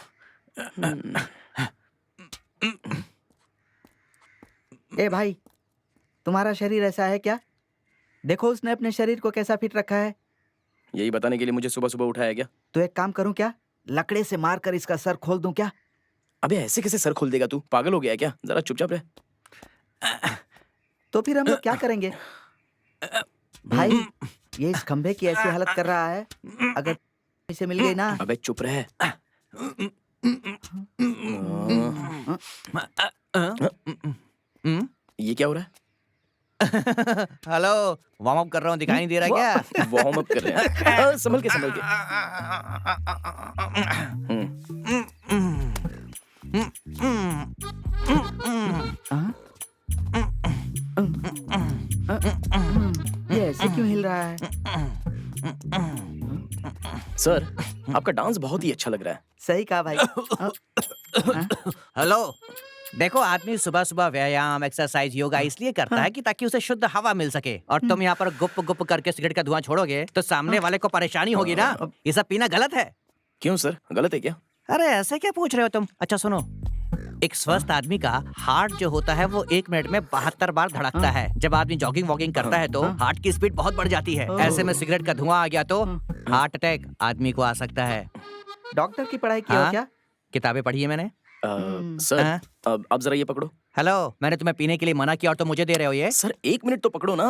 ए भाई, तुम्हारा शरीर ऐसा है क्या? देखो उसने अपने शरीर को कैसा फिट रखा है। यही बताने के लिए मुझे सुबह सुबह उठाया क्या? तो एक काम करूं क्या, लकड़े से मारकर इसका सर खोल दूं क्या? अबे ऐसे कैसे सर खोल देगा तू? पागल हो गया है क्या? जरा चुपचाप रह। तो फिर हम लोग क्या करेंगे? भाई ये इस खंभे की ऐसी हालत कर रहा है, अगर इसे मिल गई ना। अबे चुप रह। ये क्या हो रहा है? हेलो, वार्म अप कर रहा हूँ, दिखाई नहीं दे रहा क्या? वार्म अप कर रहे हैं। संभल के संभल के। ये ऐसे क्यों हिल रहा है? सर, आपका डांस बहुत ही अच्छा लग रहा है। सही कहा भाई। हेलो, देखो आदमी सुबह सुबह व्यायाम, एक्सरसाइज, योगा इसलिए करता है कि ताकि उसे शुद्ध हवा मिल सके। और तुम यहाँ पर गुप गुप करके सिगरेट का धुआं छोड़ोगे तो सामने वाले को परेशानी होगी ना। ये सब पीना गलत है। क्यों सर, गलत है क्या? अरे ऐसे क्या पूछ रहे हो तुम? अच्छा सुनो, एक स्वस्थ आदमी का हार्ट जो होता है वो 1 मिनट में 72 बार धड़कता है। जब आदमी जॉगिंग वॉगिंग करता है तो हार्ट की स्पीड बहुत बढ़ जाती है। ऐसे में सिगरेट का धुआं आ गया तो हार्ट अटैक आदमी को आ सकता है। डॉक्टर की पढ़ाई की हो क्या? किताबें पढ़ी है मैंने। सर, अब जरा ये पकड़ो। हेलो, मैंने तुम्हें पीने के लिए मना किया और तुम मुझे दे रहे हो ये? सर 1 मिनट तो पकड़ो ना।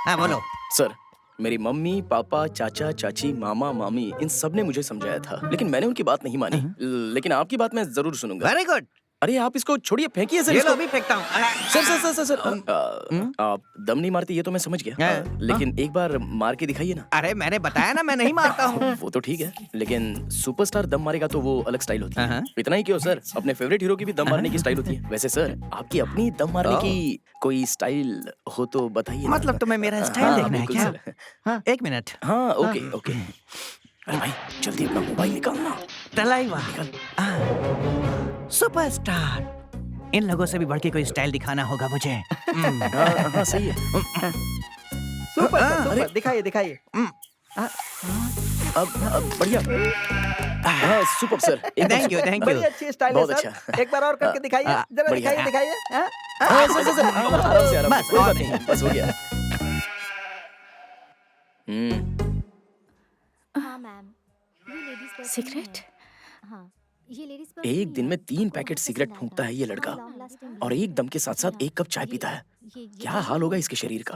हाँ बोलो। सर, मेरी मम्मी, पापा, चाचा, चाची, मामा, मामी, इन सब ने मुझे समझाया था, लेकिन मैंने उनकी बात नहीं मानी। लेकिन आपकी बात मैं जरूर सुनूंगा। Very good. अरे आप इसको छोड़िए, फेंकिए सर। ये इसको लो, भी फेंकता हूँ। Sir sir sir sir, sir आप दम नहीं मारती ये तो मैं समझ गया, लेकिन एक बार मार के दिखाइए ना। अरे मैंने बताया ना मैं नहीं मारता हूँ। वो तो ठीक है, लेकिन सुपरस्टार दम मारेगा तो वो अलग स्टाइल होती है। इतना ही क्यों सर, अपने फेवरेट हीरो की भी दम मारने की स्टाइल होती है। वैसे सर, आपकी अपनी दम मारने की कोई स्टाइल हो तो बताइए। मतलब तुम्हें मेरा स्टाइल देखना है क्या? हाँ, 1 मिनट। हाँ ओके ओके। अरे भाई जल्दी अपना मोबाइल निकालना। तलाइवा सुपरस्टार, इन लोगों से भी बढ़ के कोई स्टाइल दिखाना होगा मुझे। हाँ सही है। सुपर सुपर, दिखाइए दिखाइए। अब बढ़िया। हाँ super sir, thank you thank you. बड़ी अच्छी स्टाइल है सर। एक बार और करके दिखाइए, जरा दिखाइए दिखाइए। सर सर आराम से आराम से, कोई बात नहीं, बस हो गया। हाँ मैम, ये लेडीज पर्स सिगरेट? हाँ, ये लेडीज पर्स एक दिन में 3 पैकेट सिगरेट फूंकता है ये लड़का, और एक दम के साथ साथ 1 कप चाय पीता है। क्या हाल होगा इसके शरीर का?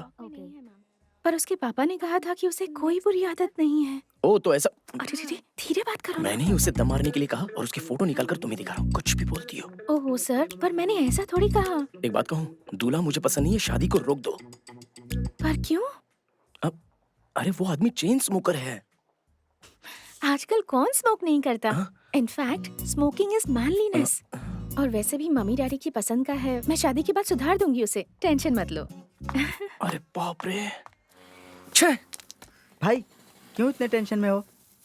पर उसके पापा ने कहा था कि उसे कोई बुरी आदत नहीं है। ओ तो ऐसा। अरे धीरे बात करो। मैंने ही उसे दम मारने के लिए कहा और उसकी फोटो निकालकर तुम्हें दिखा रहा हूँ। कुछ भी बोलती हो। ओह सर, पर मैंने ऐसा थोड़ी कहा। एक बात कहूँ, दूल्हा मुझे पसंद नहीं है, शादी को रोक दो। पर क्यों? अब अरे वो आदमी चेन स्मोकर है। आजकल कौन स्मोक नहीं करता? In fact smoking is manliness. और वैसे भी मम्मी डैडी की पसंद का है, मैं शादी के बाद सुधार दूंगी उसे, टेंशन मत लो। अरे बाप रे। भाई क्यों इतने टेंशन में हो?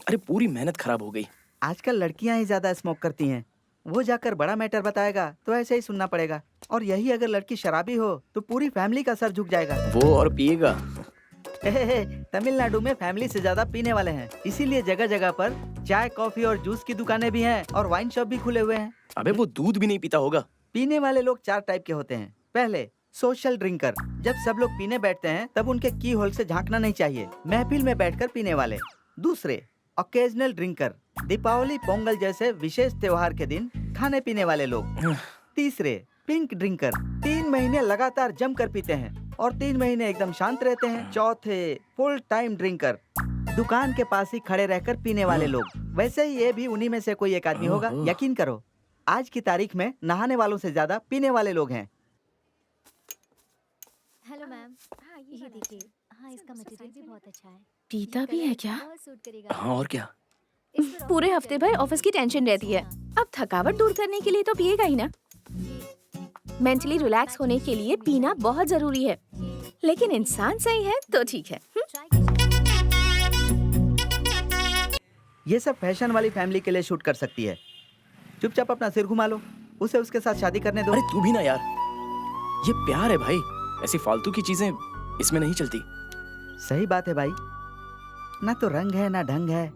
अरे पूरी मेहनत खराब हो गई। आजकल लड़कियां ही ज्यादा स्मोक करती हैं। वो जाकर बड़ा मैटर बताएगा तो ऐसे ही सुनना पड़ेगा। और यही अगर लड़की शराबी हो तो पूरी फैमिली का सर झुक जाएगा। वो और पिएगा। तमिलनाडु में फैमिली से ज्यादा पीने वाले हैं, इसीलिए जगह जगह पर चाय, कॉफी और जूस की दुकानें भी हैं और वाइन शॉप भी खुले हुए हैं। अबे वो दूध भी नहीं पीता होगा। पीने वाले लोग 4 टाइप के होते हैं। पहले सोशल ड्रिंकर, जब सब लोग पीने बैठते हैं तब उनके की होल से झांकना नहीं चाहिए, महफिल में बैठकर पीने वाले। दूसरे ओकेजनल ड्रिंकर, दीपावली, पोंगल जैसे विशेष त्योहार के दिन खाने पीने वाले लोग। तीसरे पिंक ड्रिंकर, 3 महीने लगातार जमकर पीते हैं और 3 महीने एकदम शांत रहते हैं। चौथे फुल टाइम ड्रिंकर, दुकान के पास ही खड़े रहकर पीने वाले लोग। वैसे ही ये भी उन्हीं में से कोई एक आदमी होगा। यकीन करो, आज की तारीख में नहाने वालों से ज्यादा पीने वाले लोग हैं। हेलो मैम, ये देखिए। हाँ, इसका मटेरियल भी बहुत अच्छा है। पीता भी है क्या? सूट करेगा। हाँ और क्या। पूरे हफ्ते भर ऑफिस की टेंशन रहती है, अब थकावट दूर करने के लिए तो पिएगा ही ना। मेंटली रिलैक्स होने के लिए पीना बहुत जरूरी है, लेकिन इंसान सही है तो ठीक है। ये सब फैशन वाली फैमिली के लिए शूट कर सकती है। चुपचाप अपना सिर घुमा लो, उसे उसके साथ शादी करने दो। अरे तू भी ना यार, ये प्यार है भाई, ऐसी फालतू की चीजें इसमें नहीं चलती। सही बात है भाई, ना तो रंग है ना ढंग है।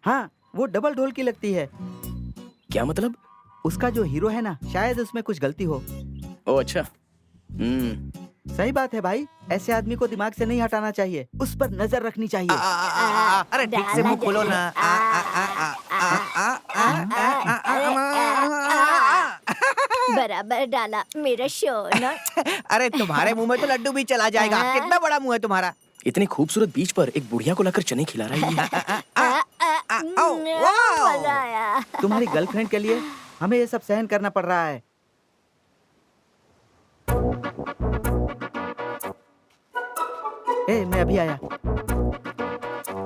हाँ, वो डबल ढोल की लगती है। क्या मतलब? उसका जो हीरो है ना, शायद उसमें कुछ गलती हो। ओ अच्छा। सही बात है भाई, ऐसे आदमी को दिमाग से नहीं हटाना चाहिए, उस पर नजर रखनी चाहिए। अरे ठीक से मुंह खोलो ना। बराबर डाला मेरा सोना। अरे तुम्हारे मुंह में तो लड्डू भी चला जाएगा। कितना बड़ा मुंह है तुम्हारा। इतनी खूबसूरत बीच पर एक बुढ़िया को लाकर चने खिला रहा है। मजा आया। तुम्हारी गर्लफ्रेंड के लिए हमें ये सब सहन करना पड़ रहा है। ए, मैं अभी आया।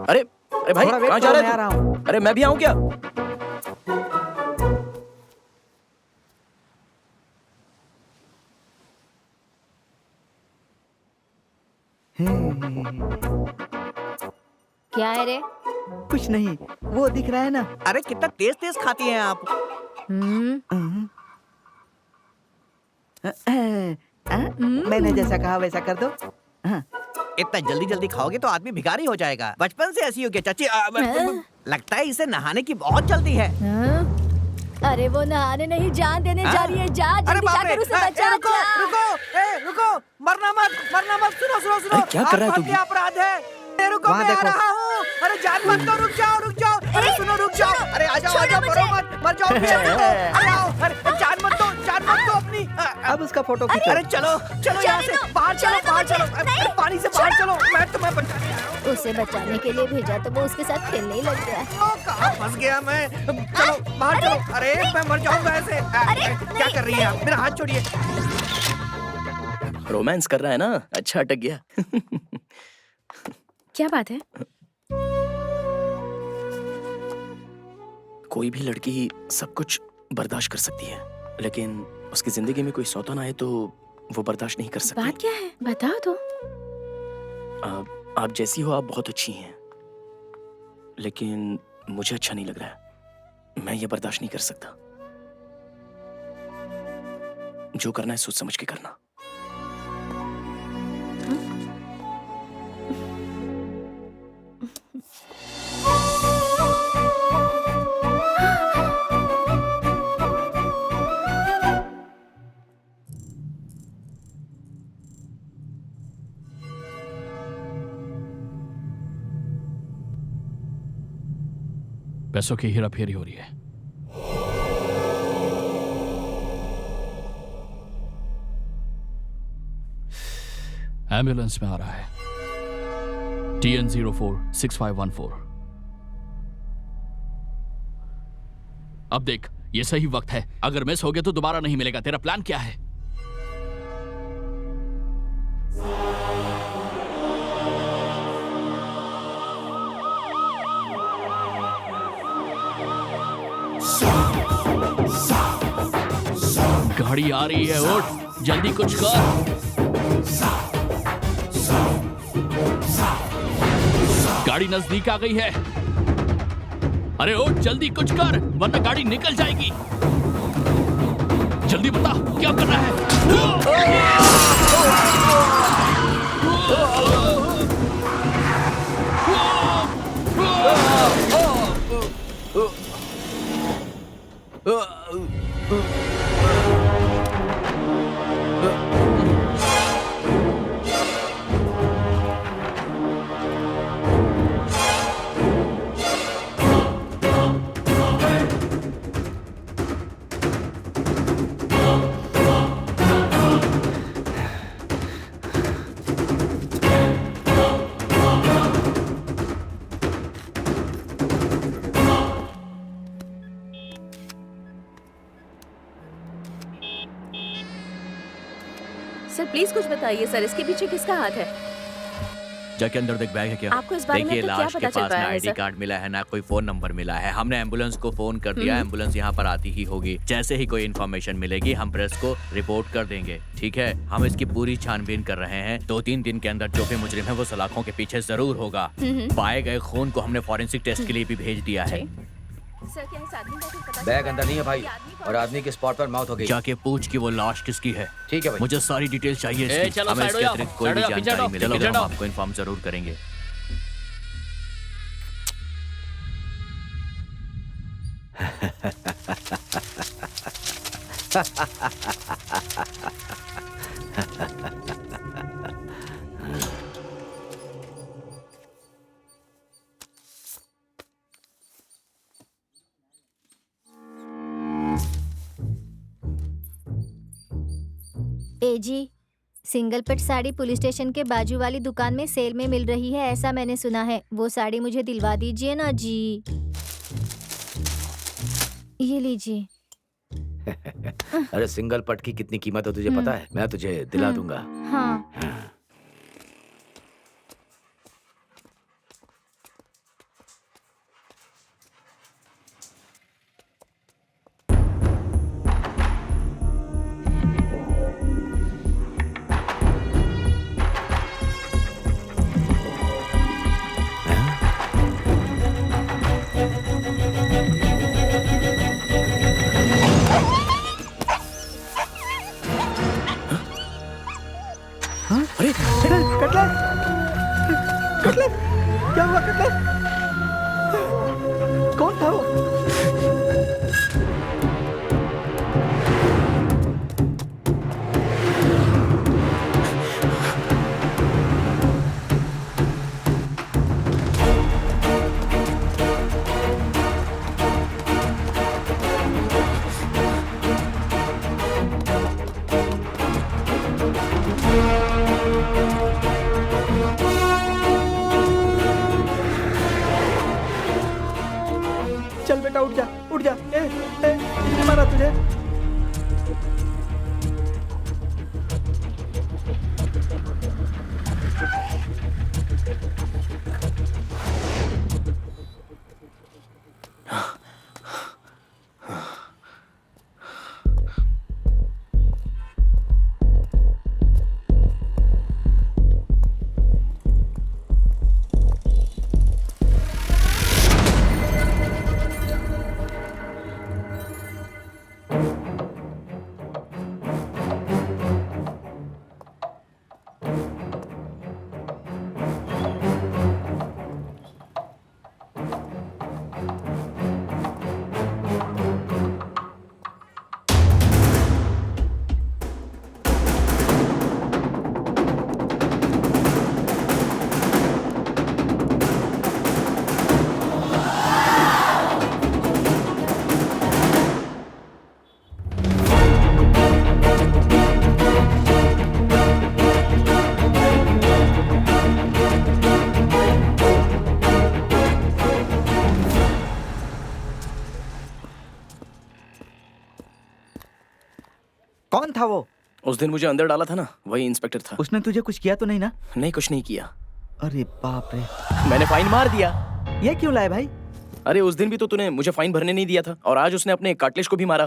अरे अरे भाई, कहाँ जा रहे मैं आ रहा हो? हूँ। अरे मैं भी आऊँ क्या? क्या है रे? कुछ नहीं, वो दिख रहा है ना। अरे कितना तेज तेज खाती हैं आप। मैंने जैसा कहा वैसा कर दो। इतना जल्दी जल्दी खाओगे तो आदमी भिखारी हो जाएगा। बचपन से ऐसी हो गया चाची। लगता है इसे नहाने की बहुत जल्दी है। अरे वो नहाने नहीं, जान देने जा रही है। जा अरे जल्दी बाप रे, जाकर उसे बचा। रुको रुको रुको, मरना मत। सुनो। अरे क्या कर रहा है तू? अपराध है। रुको, मैं आ रहा हूँ। अरे जान मत दो, रुक जाओ। अरे सुनो, रुक जाओ। अरे आ जाओ, मरो मत, मर जाओ। अरे आओ, अरे जान मत दो अपनी। अब उसका फोटो खींचो। अरे चलो यहाँ से बाहर चलो। अरे पानी से बाहर चलो, मैं तुम्हें बचाने। उसे बचाने के लिए भेजा तो वो उसके साथ खेलने ही लग गया। कहाँ फंस गया मैं? चलो बाहर चलो। अरे मैं मर जाऊंगा ऐसे। क्या कर रही हैं आप? मेरा हाथ छोड़िए। रोमांस कर रहा है ना, अच्छा अटक गया। क्या बात है? कोई भी लड़की सब कुछ बर्दाश्त कर सकती है, लेकिन उसकी जिंदगी में कोई सौतन आए तो वो बर्दाश्त नहीं कर सकती। बात क्या है? बताओ तो। आप जैसी हो, आप बहुत अच्छी हैं, लेकिन मुझे अच्छा नहीं लग रहा है। मैं ये बर्दाश्त नहीं कर सकता। जो करना है सोच समझ के करना। पैसों की हेरा फेरी हो रही है। एम्बुलेंस में आ रहा है। TN046514। अब देख, ये सही वक्त है। अगर मिस हो गया तो दोबारा नहीं मिलेगा। तेरा प्लान क्या है? गाड़ी आ रही है, उठ जल्दी कुछ कर। गाड़ी नजदीक आ गई है। अरे उठ जल्दी कुछ कर, वरना गाड़ी निकल जाएगी। जल्दी बता क्या कर रहा है? सर प्लीज कुछ बताइए सर, इसके पीछे किसका हाथ है? जाके अंदर देख, बैग है क्या? आपको इस बारे में देखिए तो क्या लाश पता के चल पास ना पाया है, आईडी सर? कार्ड मिला है ना कोई फोन नंबर मिला है। हमने एम्बुलेंस को फोन कर दिया, एम्बुलेंस यहाँ पर आती ही होगी। जैसे ही कोई इन्फॉर्मेशन मिलेगी हम प्रेस को रिपोर्ट कर देंगे, ठीक है? हम इसकी पूरी छानबीन कर रहे हैं। 2-3 दिन के अंदर जो भी मुजरिम है वो सलाखों के पीछे जरूर होगा। पाए गए खून को हमने फॉरेंसिक टेस्ट के लिए भी भेज दिया है। सर क्या इस आदमी का कुछ पता बैग चला अंदर नहीं है भाई, ये आदमी कौन और आदमी के स्पॉट पर मौत हो गई। जाके पूछ कि वो लाश किसकी है। ठीक है भाई। मुझे सारी डिटेल्स चाहिए ए, इसकी। चलो, हमें साइड हो इसके जाओ, अतिरिक्त कोई भी साइड हो जाओ, पीछे जानकारी हटो, मिले तो पीछे हम हटो। आपको इन्फॉर्म जरूर करेंगे। एजी, सिंगल पट साड़ी पुलिस स्टेशन के बाजू वाली दुकान में सेल में मिल रही है, ऐसा मैंने सुना है। वो साड़ी मुझे दिलवा दीजिए ना जी। ये लीजिए। अरे सिंगल पट की कितनी कीमत है तुझे पता है? मैं तुझे दिला दूंगा। हाँ। अरे कटले, कटले, क्या हुआ कटले? कौन था वो? चल बेटा उठ जा, उठ जा। किसने मारा तुझे? कौन था वो? उस दिन मुझे अंदर डाला था ना, वही इंस्पेक्टर था। उसने तुझे कुछ किया तो नहीं ना? नहीं, कुछ नहीं किया। अरे बाप रे, मैंने फाइन मार दिया। ये क्यों लाए भाई? अरे उस दिन भी तो तूने मुझे फाइन भरने नहीं दिया था, और आज उसने अपने काटलेश को भी मारा।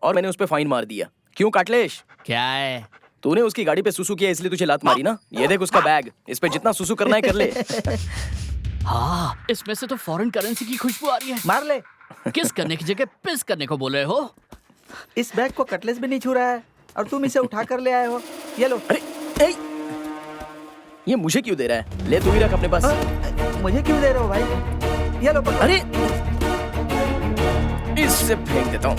और मैंने उस पे फाइन मार दिया। क्यों काटलेश? क्या है? तूने उसकी गाड़ी पे सुसु किया इसलिए तुझे लात मारी ना। ये देख उसका बैग, इस पे जितना सुसु करना है कर ले। हाँ, इसमें से तो फॉरेन करेंसी की खुशबू आ रही है। मार ले। किस करने की जगह पिस करने को बोल रहे हो? इस बैग को कटलेस भी नहीं छू रहा है और तुम इसे उठा कर ले आए हो। ये लो। अरे ये मुझे क्यों दे रहा है? ले तू ही रख अपने पास। मुझे क्यों दे रहे हो भाई? ये लो पकड़ो। अरे इससे फेंक देता हूँ।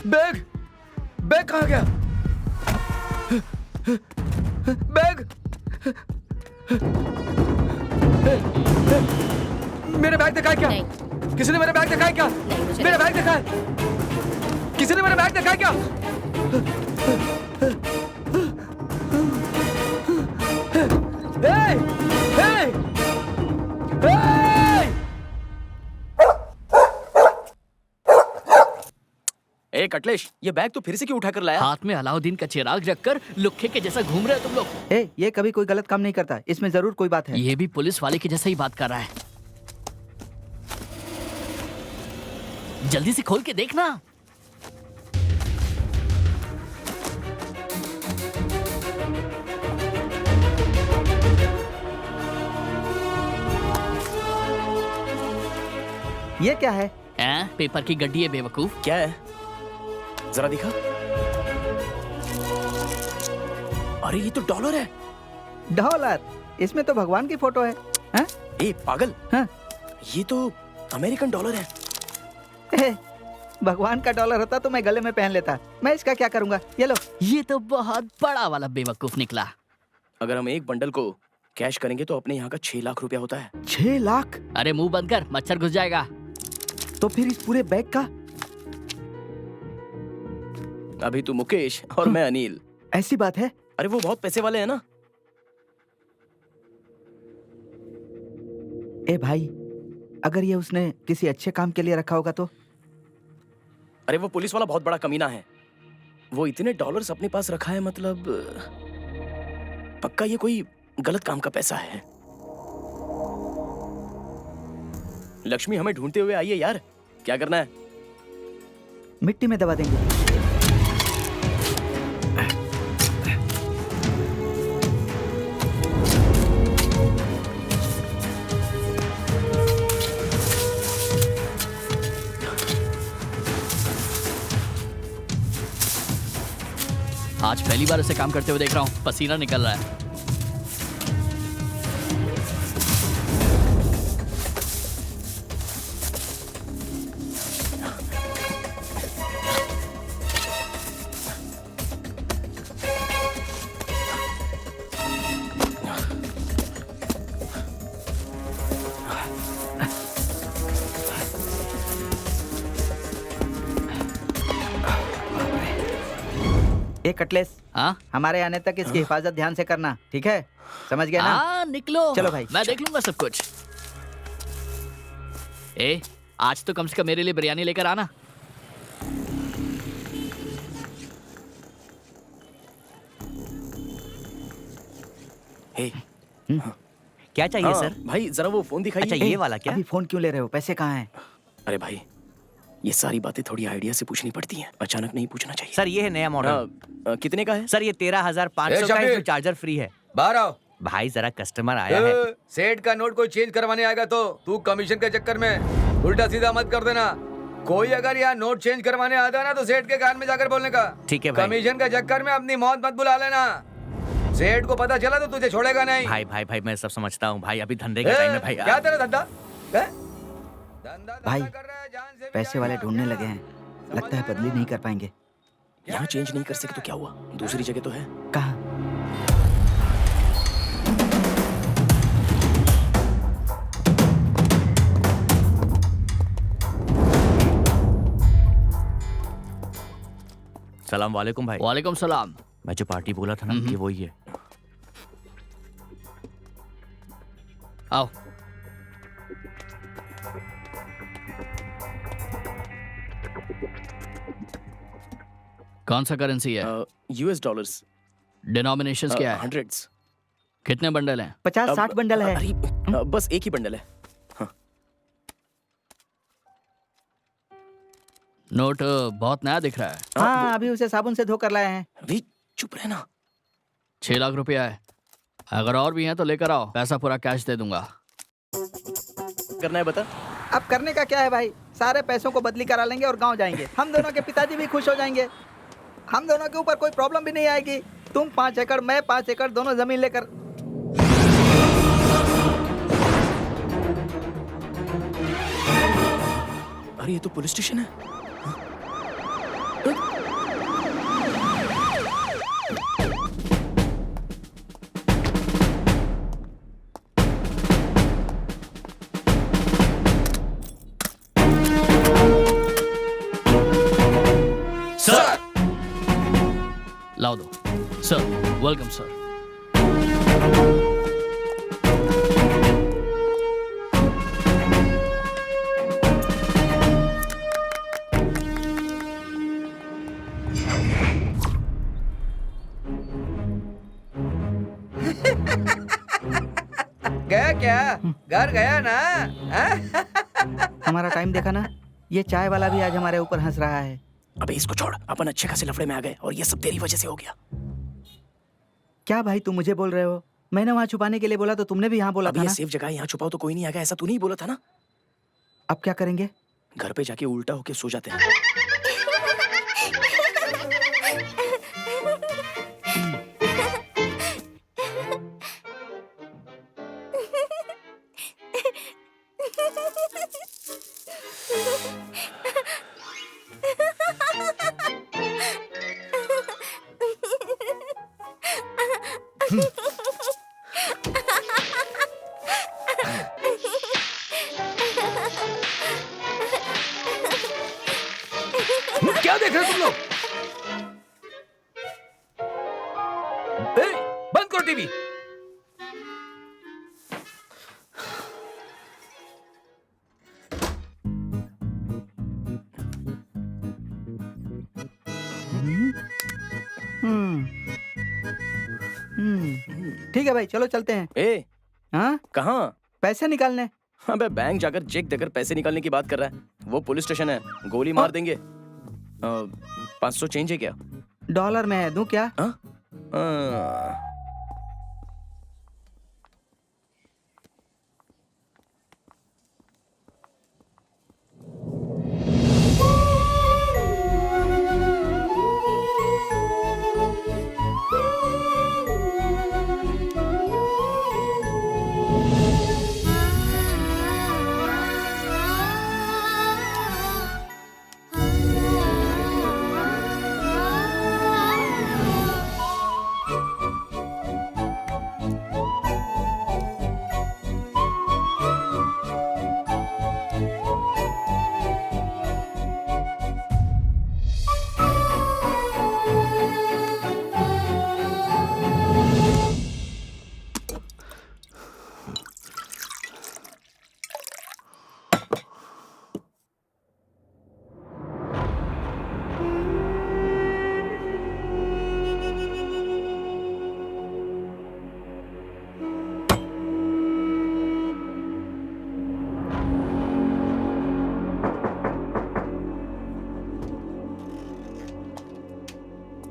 बैग, बैग कहाँ गया? बैग, मेरे बैग देखा है क्या? नहीं। किसी ने मेरा बैग देखा है क्या? नहीं, मुझे मेरा नहीं। बैग देखा है? किसी ने मेरा बैग देखा है क्या? हे! हे! हे! ए कटलेश, ये बैग तो फिर से क्यों उठा कर लाया? हाथ में अलाउद्दीन का चिराग रखकर लुक्खे के जैसा घूम रहे हो तुम लोग। ये कभी कोई गलत काम नहीं करता, इसमें जरूर कोई बात है। ये भी पुलिस वाले के जैसा ही बात कर रहा है। जल्दी से खोल के देखना। ये क्या है? पेपर की गड्डी है बेवकूफ। क्या है? जरा दिखा। अरे ये तो डॉलर है। डॉलर? इसमें तो भगवान की फोटो है। हाँ? ए पागल। हाँ? ये तो अमेरिकन डॉलर है। भगवान का डॉलर होता तो मैं गले में पहन लेता। मैं इसका क्या करूंगा? ये लो। ये तो बहुत बड़ा वाला बेवकूफ निकला। अगर हम एक बंडल को कैश करेंगे तो अपने यहाँ का 6 लाख रुपया होता है। 6 लाख? अरे मुंह बंद कर, मच्छर घुस जाएगा। तो फिर इस पूरे बैग का? अभी तू मुकेश और मैं अनिल। ऐसी बात है? अरे वो बहुत पैसे वाले हैं ना। ए भाई, अगर ये उसने किसी अच्छे काम के लिए रखा होगा तो? अरे वो पुलिस वाला बहुत बड़ा कमीना है। वो इतने डॉलर्स अपने पास रखा है, मतलब पक्का ये कोई गलत काम का पैसा है। लक्ष्मी हमें ढूंढते हुए आई है यार। क्या करना है? मिट्टी में दबा देंगे। आज पहली बार इसे काम करते हुए देख रहा हूँ। पसीना निकल रहा है। ए कटलेस, हाँ? हमारे आने तक इसकी हिफाजत ध्यान से करना, ठीक है? समझ गया ना? हाँ, निकलो। चलो भाई, मैं देख लूंगा सब कुछ। आज तो कम से कम मेरे लिए बिरयानी लेकर आना। क्या चाहिए सर? भाई जरा वो फोन दिखाइए। अच्छा ये वाला क्या? अभी फोन क्यों ले रहे हो? पैसे कहाँ हैं? अरे भाई ये सारी बातें थोड़ी आइडिया से पूछनी पड़ती हैं, अचानक नहीं पूछना चाहिए। सर ये है नया मॉडल। कितने का है? सर ये 13,500 का है, इसमें चार्जर फ्री है। बाहर आओ। भाई जरा कस्टमर आया है। सेठ का नोट कोई चेंज करवाने आएगा तो तू कमीशन के चक्कर में उल्टा सीधा मत कर देना। कोई अगर यहाँ नोट चेंज करवाने आता है ना तो सेठ के कान में जाकर बोलने का। ठीक है भाई। कमीशन के चक्कर में अपनी मौत मत बुला लेना। सेठ को पता चला तो तुझे छोड़ेगा नहीं। भाई मैं सब समझता हूँ भाई, अभी धंधे का टाइम है भाई। क्या तेरा धंधा? भाई पैसे वाले ढूंढने लगे हैं, लगता है बदली नहीं कर पाएंगे। यहाँ चेंज नहीं कर सके तो क्या हुआ? दूसरी जगह तो है। कहाँ? सलाम वालेकुम भाई। वालेकुम सलाम। मैं जो पार्टी बोला था ना कि वो ही है। आओ। कौन सा करेंसी है? US dollars. डिनोमिनेशंस क्या है? हंड्रेड्स। कितने बंडल हैं? 50-60 बंडल है। अरे बस एक ही बंडल है। नोट बहुत नया दिख रहा है। हाँ, अभी उसे साबुन से धोकर लाए हैं। अभी चुप रहना। 6 लाख रुपया है। अगर और भी हैं तो लेकर आओ, पैसा पूरा कैश दे दूंगा। करना है बता। अब करने का क्या है भाई? सारे पैसों को बदली करा लेंगे और गांव जाएंगे। हम दोनों के पिताजी भी खुश हो जाएंगे। हम दोनों के ऊपर कोई प्रॉब्लम भी नहीं आएगी। तुम 5 एकड़, मैं 5 एकड़, दोनों जमीन लेकर। अरे ये तो पुलिस स्टेशन है। सर लाओ दो। Sir welcome sir. गया क्या? घर गया ना? हमारा टाइम देखा ना? ये चाय वाला भी आज हमारे ऊपर हंस रहा है। अबे इसको छोड़, अपन अच्छे खासे लफड़े में आ गए और ये सब तेरी वजह से हो गया। क्या भाई तुम मुझे बोल रहे हो? मैंने वहाँ छुपाने के लिए बोला तो तुमने भी यहाँ बोला अभी था ये ना? सेफ जगह है, यहाँ छुपाओ तो कोई नहीं आएगा, ऐसा तू नहीं बोला था ना? अब क्या करेंगे? घर पे जाके उल्टा होके सो जाते हैं। क्या देख रहे हो तुम लोग? बंद करो टीवी। ठीक है भाई, चलो चलते हैं। ए, हाँ, कहाँ? पैसे निकालने। अबे बैंक जाकर चेक देकर पैसे निकालने की बात कर रहा है। वो पुलिस स्टेशन है, गोली मार देंगे। 500 चेंज है क्या? डॉलर में है, दूं क्या? हाँ?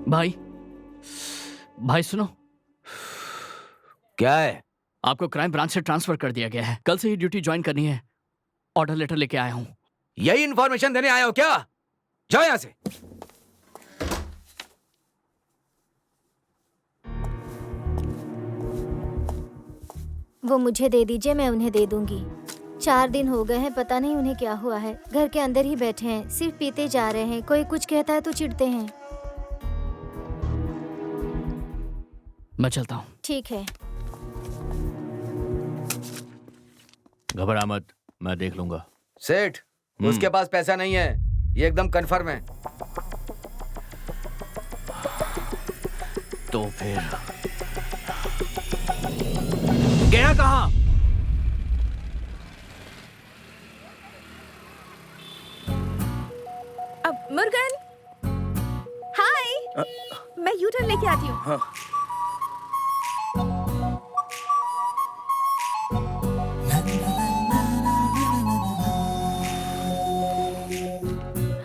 भाई भाई सुनो, क्या है? आपको क्राइम ब्रांच से ट्रांसफर कर दिया गया है। कल से ही ड्यूटी ज्वाइन करनी है। ऑर्डर लेटर लेके आया हूँ। यही इंफॉर्मेशन देने आए हो क्या? जाओ यहां से। वो मुझे दे दीजिए, मैं उन्हें दे दूंगी। 4 दिन हो गए हैं, पता नहीं उन्हें क्या हुआ है। घर के अंदर ही बैठे हैं, सिर्फ पीते जा रहे हैं। कोई कुछ कहता है तो चिढ़ते हैं। मैं चलता हूँ। ठीक है। घबरा मत, मैं देख लूंगा। सेठ, उसके पास पैसा नहीं है, ये एकदम कंफर्म है। तो फिर गया कहाँ? अब मुर्गन, हाय, मैं यू टर्न लेके आती हूँ। हाँ।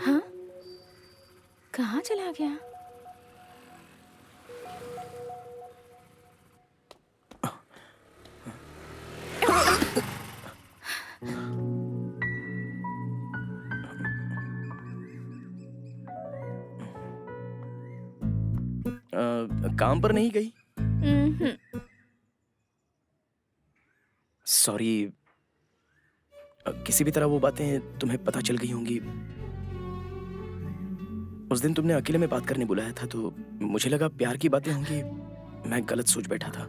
हाँ? कहाँ चला गया? काम पर नहीं गई? सॉरी, किसी भी तरह वो बातें तुम्हें पता चल गई होंगी। उस दिन तुमने अकेले में बात करने बुलाया था तो मुझे लगा प्यार की बातें होंगी। मैं गलत सोच बैठा था।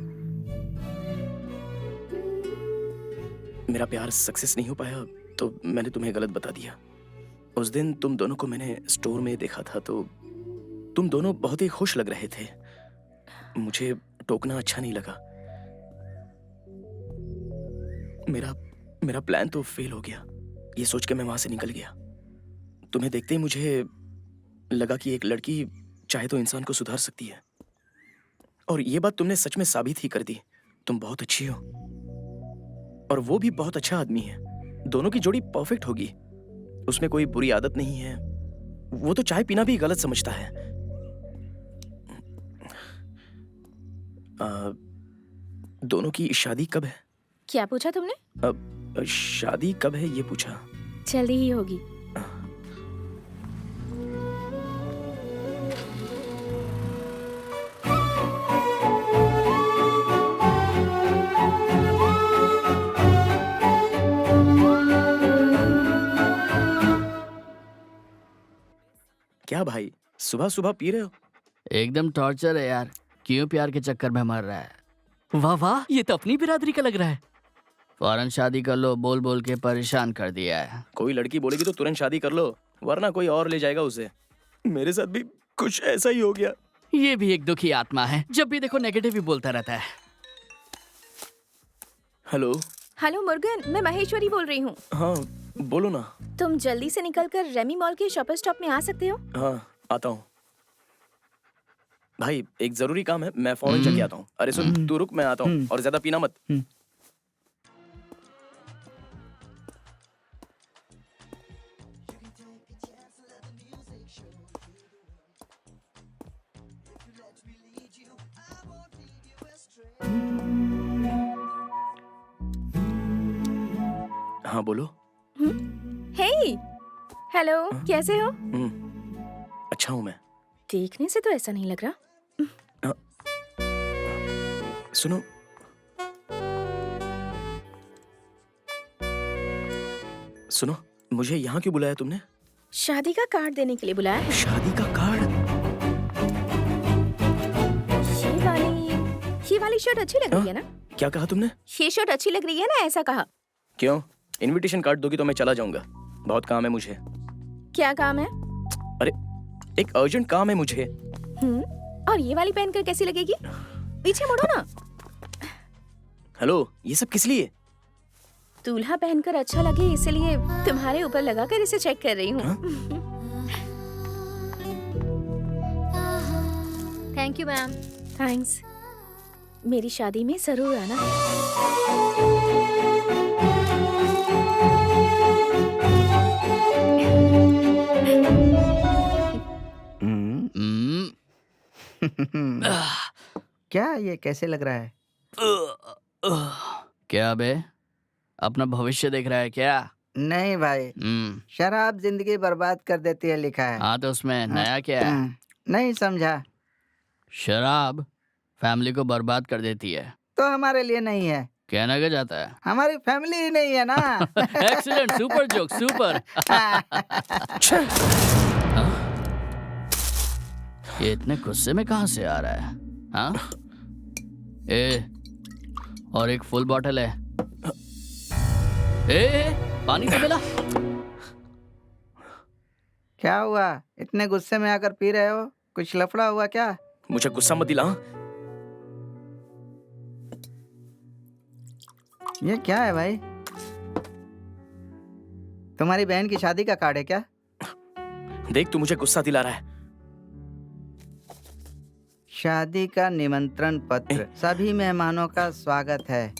मेरा प्यार सक्सेस नहीं हो पाया तो मैंने तुम्हें गलत बता दिया। उस दिन तुम दोनों को मैंने स्टोर में देखा था तो तुम दोनों बहुत ही खुश लग रहे थे। मुझे टोकना अच्छा नहीं लगा। मेरा प्लान तो फेल हो गया। ये सोच के मैं वहां से निकल गया। तुम्हें देखते ही मुझे लगा कि एक लड़की चाहे तो इंसान को सुधार सकती है। और ये बात तुमने सच में साबित ही कर दी। तुम बहुत अच्छी हो और वो भी बहुत अच्छा आदमी है। दोनों की जोड़ी परफेक्ट होगी। उसमें कोई बुरी आदत नहीं है। वो तो चाय पीना भी गलत समझता है। दोनों की शादी कब है? क्या पूछा तुमने? शादी कब है ये पूछा। जल्दी ही होगी। क्या भाई, सुबह सुबह पी रहे हो? एकदम टॉर्चर है यार, क्यों प्यार के चक्कर में मर रहा है। वाह वाह, ये तो अपनी बिरादरी का लग रहा है। फौरन शादी कर लो बोल बोल के परेशान कर दिया है। कोई लड़की बोलेगी तो तुरंत शादी कर लो, वरना कोई और ले जाएगा उसे। मेरे साथ भी कुछ ऐसा ही हो गया। ये भी एक दुखी आत्मा है, जब भी देखो नेगेटिव ही बोलता रहता है। हेलो। हेलो मुर्गन, मैं महेश्वरी बोल रही हूँ। हाँ बोलो ना। तुम जल्दी से निकलकर रेमी मॉल के शॉपर स्टॉप में आ सकते हो? हाँ आता हूँ। भाई एक जरूरी काम है, मैं फौरन जाके आता हूँ। अरे सुन, तू रुक, मैं आता हूँ, और ज्यादा पीना मत। हाँ बोलो। हे, हेलो, कैसे हो? अच्छा हूँ मैं। देखने से तो ऐसा नहीं लग रहा। सुनो, सुनो, मुझे यहाँ क्यों बुलाया तुमने? शादी का कार्ड देने के लिए बुलाया। शादी का कार्ड? ये वाली शर्ट अच्छी लग रही है ना? क्या कहा तुमने? ये शर्ट अच्छी लग रही है ना, ऐसा कहा। क्यों? इनविटेशन कार्ड दोगी तो मैं चला जाऊंगा, बहुत काम है मुझे। क्या काम है? अरे एक अर्जेंट काम है मुझे। और ये वाली पहनकर कैसी लगेगी? पीछे मुड़ो ना। हेलो, ये सब किस लिए? दूल्हा पहनकर अच्छा लगे इसलिए तुम्हारे ऊपर लगाकर इसे चेक कर रही हूँ। Thank you ma'am. थैंक्स। मेरी शादी में जरूर आना। क्या ये कैसे लग रहा है? क्या बे, अपना भविष्य देख रहा है क्या? नहीं भाई, शराब जिंदगी बर्बाद कर देती है लिखा है। हाँ तो उसमें नया क्या है? नहीं समझा। शराब फैमिली को बर्बाद कर देती है। तो हमारे लिए नहीं है। कहना क्या जाता है? हमारी फैमिली ही नहीं है ना। Excellent, super joke, super. ये इतने गुस्से में कहाँ से आ रहा है? हाँ? और एक फुल बॉटल है। पानी तो मिला। क्या हुआ, इतने गुस्से में आकर पी रहे हो? कुछ लफड़ा हुआ क्या? मुझे गुस्सा मत दिला। ये क्या है भाई? तुम्हारी बहन की शादी का कार्ड है क्या? देख, तू मुझे गुस्सा दिला रहा है। शादी का निमंत्रण पत्र। सभी मेहमानों का स्वागत है।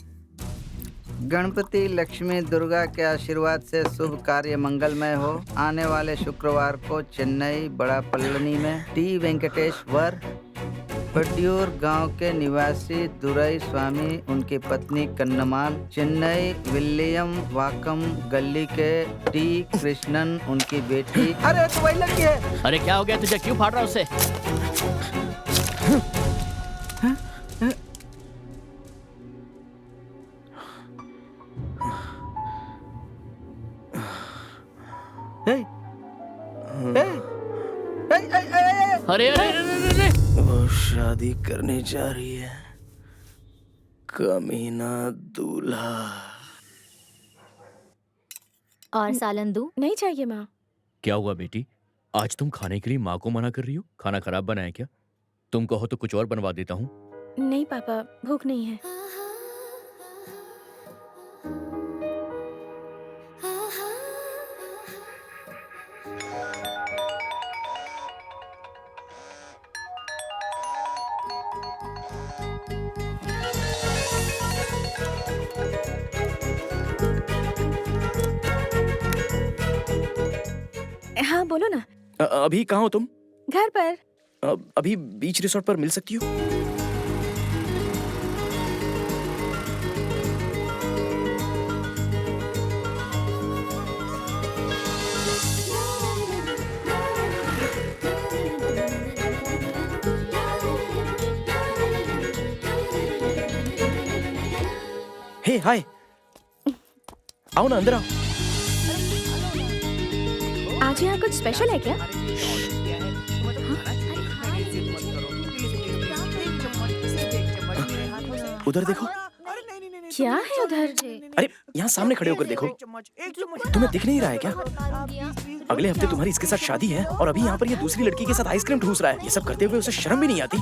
गणपति लक्ष्मी दुर्गा के आशीर्वाद से शुभ कार्य मंगलमय हो। आने वाले शुक्रवार को चेन्नई बड़ा पल्लनी में टी वेंकटेश्वर पड्यूर गांव के निवासी दुरई स्वामी, उनकी पत्नी कन्नमाल, चेन्नई विलियम वाकम गली के टी कृष्णन, उनकी बेटी। अरे तो वही लड़की है। अरे क्या हो गया तुझे, क्यों फाड़ रहा उसे? अरे वो शादी करने जा रही है, कमीना दूल्हा। और सालन दूं? नहीं चाहिए माँ। क्या हुआ बेटी, आज तुम खाने के लिए माँ को मना कर रही हो? खाना खराब बना है क्या? तुम कहो तो कुछ और बनवा देता हूँ। नहीं पापा, भूख नहीं है। हाँ बोलो ना। अभी कहाँ हो तुम? घर पर। अभी बीच रिसोर्ट पर मिल सकती हो? हे हाय, आओ ना, अंदर आओ। आज यहाँ कुछ स्पेशल है क्या? उधर देखो। क्या है उधर? अरे यहाँ सामने खड़े होकर देखो, तुम्हें दिख नहीं रहा है क्या? अगले हफ्ते तुम्हारी इसके साथ शादी है और अभी यहाँ पर ये दूसरी लड़की के साथ आइसक्रीम ठूस रहा है। ये सब करते हुए उसे शर्म भी नहीं आती?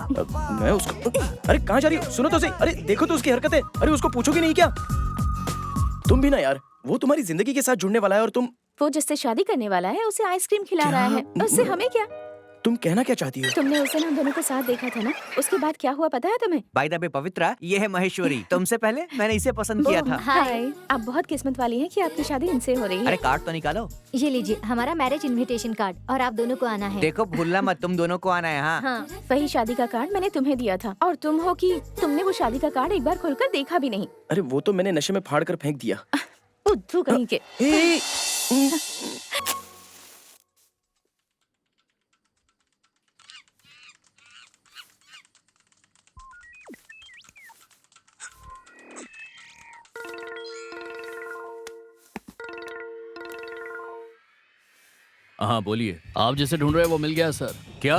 मैं उसको, अरे कहाँ जा रही हो? सुनो तो सही। अरे देखो तो उसकी हरकतें। अरे उसको पूछोगे नहीं क्या? तुम भी ना यार, वो तुम्हारी जिंदगी के साथ जुड़ने वाला है और तुम। वो जिससे शादी करने वाला है उसे आइसक्रीम खिला रहा है, उससे हमें क्या? तुम कहना क्या चाहती हो? तुमने उसे हम दोनों को साथ देखा था ना, उसके बाद क्या हुआ पता है तुम्हें? बाय द वे पवित्रा, ये है महेश्वरी। तुमसे पहले मैंने इसे पसंद किया था। हाय, आप बहुत किस्मत वाली हैं कि आपकी शादी इनसे हो रही है। अरे कार्ड तो निकालो। ये लीजिए हमारा मैरिज इनविटेशन कार्ड और आप दोनों को आना है। देखो भूलना मत, तुम दोनों को आना है। हाँ, हाँ, वही शादी का कार्ड मैंने तुम्हें दिया था और तुम हो कि तुमने वो शादी का कार्ड एक बार खोलकर देखा भी नहीं। अरे वो तो मैंने नशे में फाड़ कर फेंक दिया। बुद्धू कहीं के। हाँ बोलिए। आप जिसे ढूंढ रहे हैं वो मिल गया सर। क्या?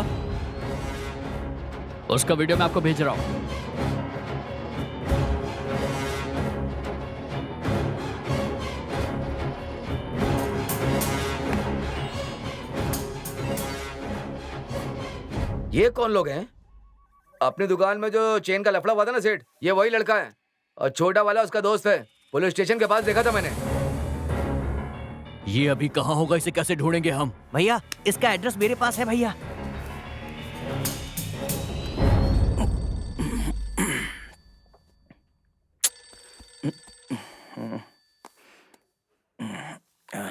उसका वीडियो मैं आपको भेज रहा हूँ। ये कौन लोग हैं? अपनी दुकान में जो चेन का लफड़ा हुआ था ना सेठ, ये वही लड़का है और छोटा वाला उसका दोस्त है। पुलिस स्टेशन के पास देखा था मैंने। ये अभी कहाँ होगा? इसे कैसे ढूंढेंगे हम? भैया इसका एड्रेस मेरे पास है भैया।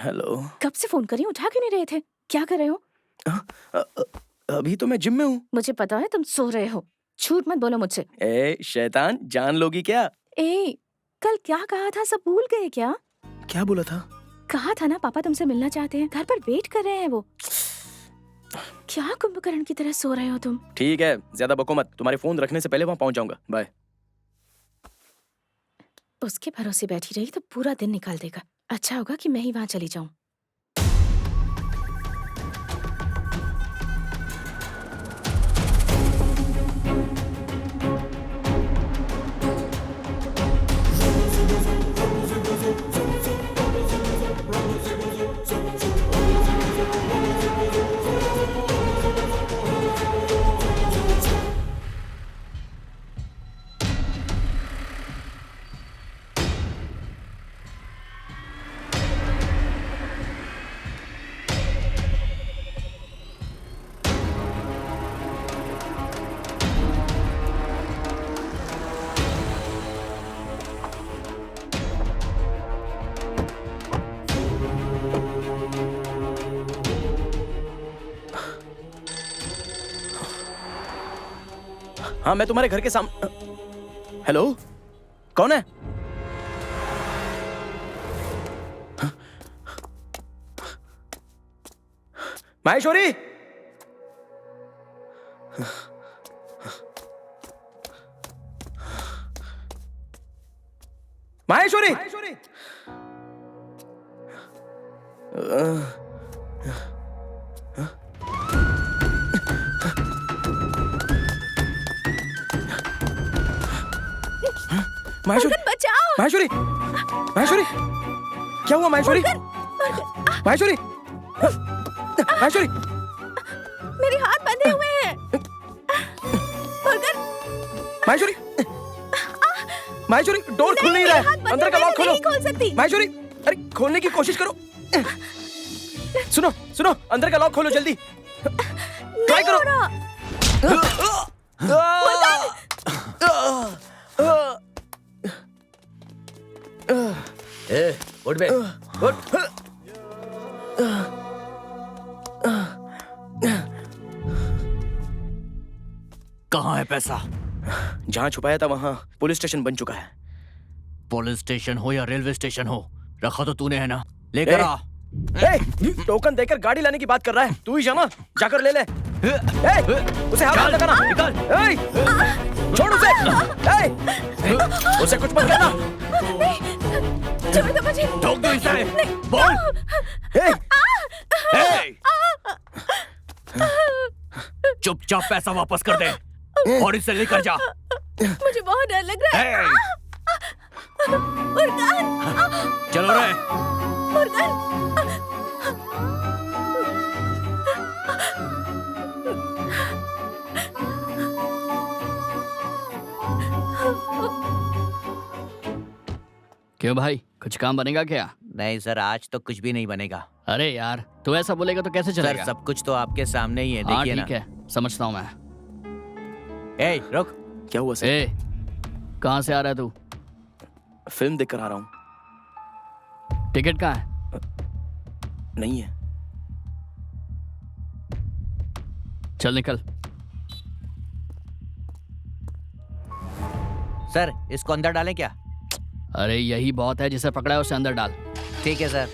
हेलो। कब से फोन करी, उठा क्यों नहीं रहे थे? क्या कर रहे हो? अभी तो मैं जिम में हूँ। मुझे पता है तुम सो रहे हो। झूठ मत बोलो मुझसे। ए शैतान, जान लोगी क्या? ए, कल क्या कहा था, सब भूल गए क्या? क्या बोला था? कहा था ना पापा तुमसे मिलना चाहते हैं, घर पर वेट कर रहे हैं वो। क्या कुंभकर्ण की तरह सो रहे हो तुम? ठीक है, ज्यादा बको मत। तुम्हारे फोन रखने से पहले वहाँ पहुँच जाऊंगा। बाय। उसके भरोसे बैठी रही तो पूरा दिन निकाल देगा। अच्छा होगा कि मैं ही वहाँ चली जाऊं। हाँ, मैं तुम्हारे घर के सामने। हेलो, कौन है? माहेश्वरी, माहेश्वरी, माहेश्वरी, बचाओ! माहेश्वरी, माहेश्वरी, क्या हुआ माहेश्वरी? माहेश्वरी, माहेश्वरी, मेरे हाथ बंधे हुए हैं। माहेश्वरी, माहेश्वरी, डोर खुल नहीं रहा है। अंदर का लॉक खोलो। नहीं खोल सकती। माहेश्वरी, अरे खोलने की कोशिश करो। सुनो, सुनो, अंदर का लॉक खोलो जल्दी। ट्राई करो। ए, उठ बे, उठ। कहाँ है पैसा? जहाँ छुपाया था वहाँ पुलिस स्टेशन बन चुका है। पुलिस स्टेशन हो या रेलवे स्टेशन हो, रखा तो तूने है ना, लेकर आ। टोकन देकर गाड़ी लाने की बात कर रहा है, तू ही जाना, जाकर ले ले। उसे हाथ मत लगाना, निकाल। छोड़ उसे। उसे कुछ मत करना। छोड़ दो मुझे। ठोक दो इसे। बोल। चुपचाप पैसा वापस कर दे और इसे लेकर जा। मुझे बहुत डर लग रहा है। मुर्गान। चलो रे। मुर्गान। क्यों भाई, कुछ काम बनेगा क्या? नहीं सर, आज तो कुछ भी नहीं बनेगा। अरे यार, तू ऐसा बोलेगा तो कैसे चलेगा? सर, सब कुछ तो आपके सामने ही है, हाँ देखिए ना। ठीक है, समझता हूँ मैं। ए, रुक। क्या हुआ सर? ए, कहाँ से आ रहा है तू? फिल्म देखकर आ रहा हूँ। टिकट कहाँ है? नहीं है। चल निकल। सर, इसको अंदर डालें क्या? अरे यही बहुत है, जिसे पकड़ा है उसे अंदर डाल। ठीक है सर।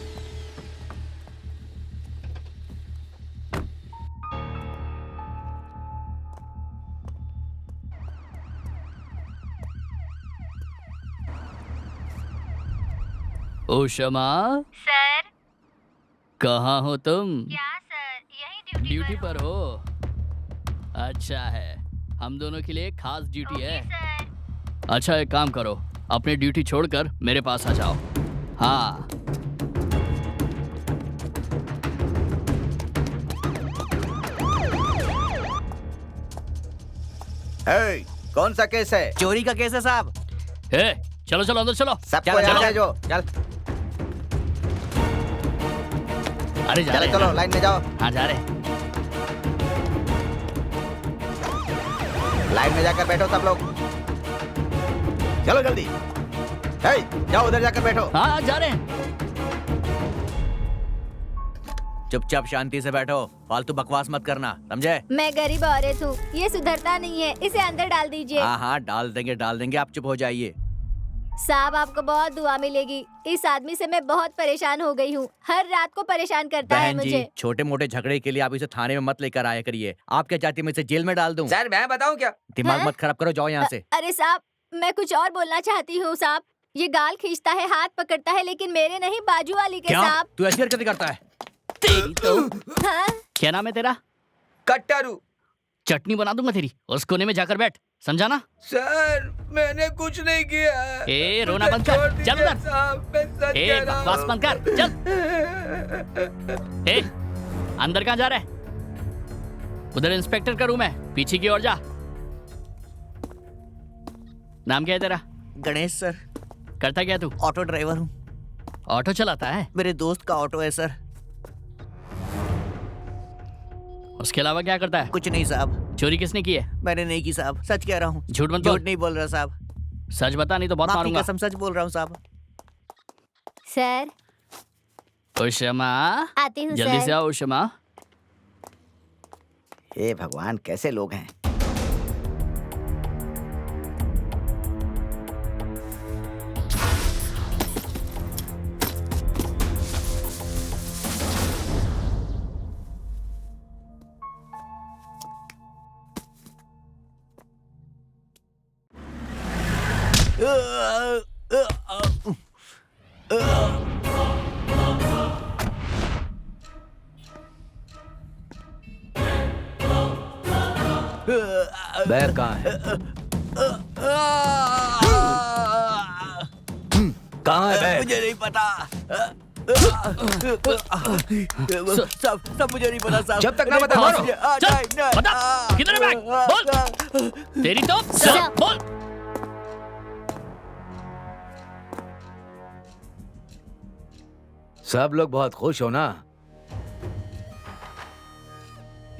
उषमा सर। कहाँ हो तुम? क्या सर, यही ड्यूटी पर हो? अच्छा है, हम दोनों के लिए खास ड्यूटी है। अच्छा एक काम करो, अपनी ड्यूटी छोड़कर मेरे पास आ जाओ। हाँ। कौन सा केस है? चोरी का केस है साहब। चलो चलो अंदर चलो। सबको यहाँ भेजो। चल अरे जा रहे हैं। चलो लाइन में जाओ। हाँ जा रहे। लाइन में जाकर बैठो सब लोग। चलो जल्दी। जाओ उधर जाकर बैठो। हाँ जा रहे हैं। चुपचाप शांति से बैठो, फालतू बकवास मत करना, समझे? मैं गरीब औरत हूँ, ये सुधरता नहीं है, इसे अंदर डाल दीजिए। हाँ हाँ डाल देंगे, आप चुप हो जाइए। साहब आपको बहुत दुआ मिलेगी। इस आदमी से मैं बहुत परेशान हो गई हूँ, हर रात को परेशान करता है बहन जी, मुझे। छोटे मोटे झगड़े के लिए आप इसे थाने में मत लेकर आया करिए। आप क्या चाहती है मैं इसे जेल में डाल दूं? सर मैं बताऊं क्या? दिमाग मत खराब करो, जाओ यहाँ से। अरे साहब, मैं कुछ और बोलना चाहती हूँ साहब। ये गाल खींचता है, हाथ पकड़ता है, लेकिन मेरे नहीं, बाजू वाली के साहब। तू ऐसी हरकतें करता है? तेरी तो। हाँ? क्या नाम है तेरा? कट्टारू। चटनी बना दूंगा तेरी, उस कोने में जाकर बैठ, समझा ना? सर मैंने कुछ नहीं किया। ए रोना बंद कर, चल उधर। ए बकवास बंद कर, चल। ए अंदर कहाँ जा रहा है? उधर इंस्पेक्टर का रूम है, पीछे की ओर जा। नाम क्या है तेरा? गणेश सर। करता क्या तू? ऑटो ड्राइवर हूँ। ऑटो चलाता है? मेरे दोस्त का ऑटो है सर। उसके अलावा क्या करता है? कुछ नहीं साहब। चोरी किसने की है? मैंने नहीं की साहब, सच कह रहा हूँ। झूठ मत बोल। झूठ नहीं बोल रहा साहब। सच बता, नहीं तो बहुत मारूंगा। कसम सच बोल रहा हूँ साहब। सर उषमा आती हूँ जल्दी सर। से आओ उषमा। हे भगवान, कैसे लोग हैं। बैग कहाँ है? कहाँ है बैग? मुझे नहीं पता। सब मुझे नहीं पता साहब। जब तक ना बता मारो। चल, बता, किधर है बैग? बोल। तेरी तो सब बोल। सब लोग बहुत खुश हो ना?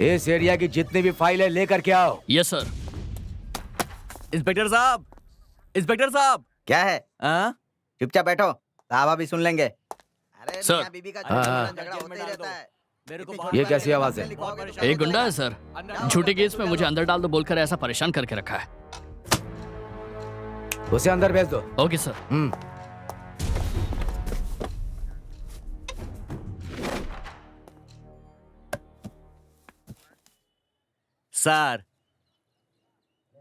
इस एरिया की जितनी भी फाइल है लेकर के आओ। Yes sir. इंस्पेक्टर साहब, इंस्पेक्टर साहब। क्या है? हाँ? चुपचाप बैठो, साहब अभी सुन लेंगे। अरे सर। मियां बीबी का हाँ। झगड़ा होता ही रहता है। मेरे को ये कैसी आवाज है? एक गुंडा है सर, झूठे केस में मुझे अंदर डाल दो बोलकर ऐसा परेशान करके रखा है। उसे अंदर भेज दो। Okay sir. सर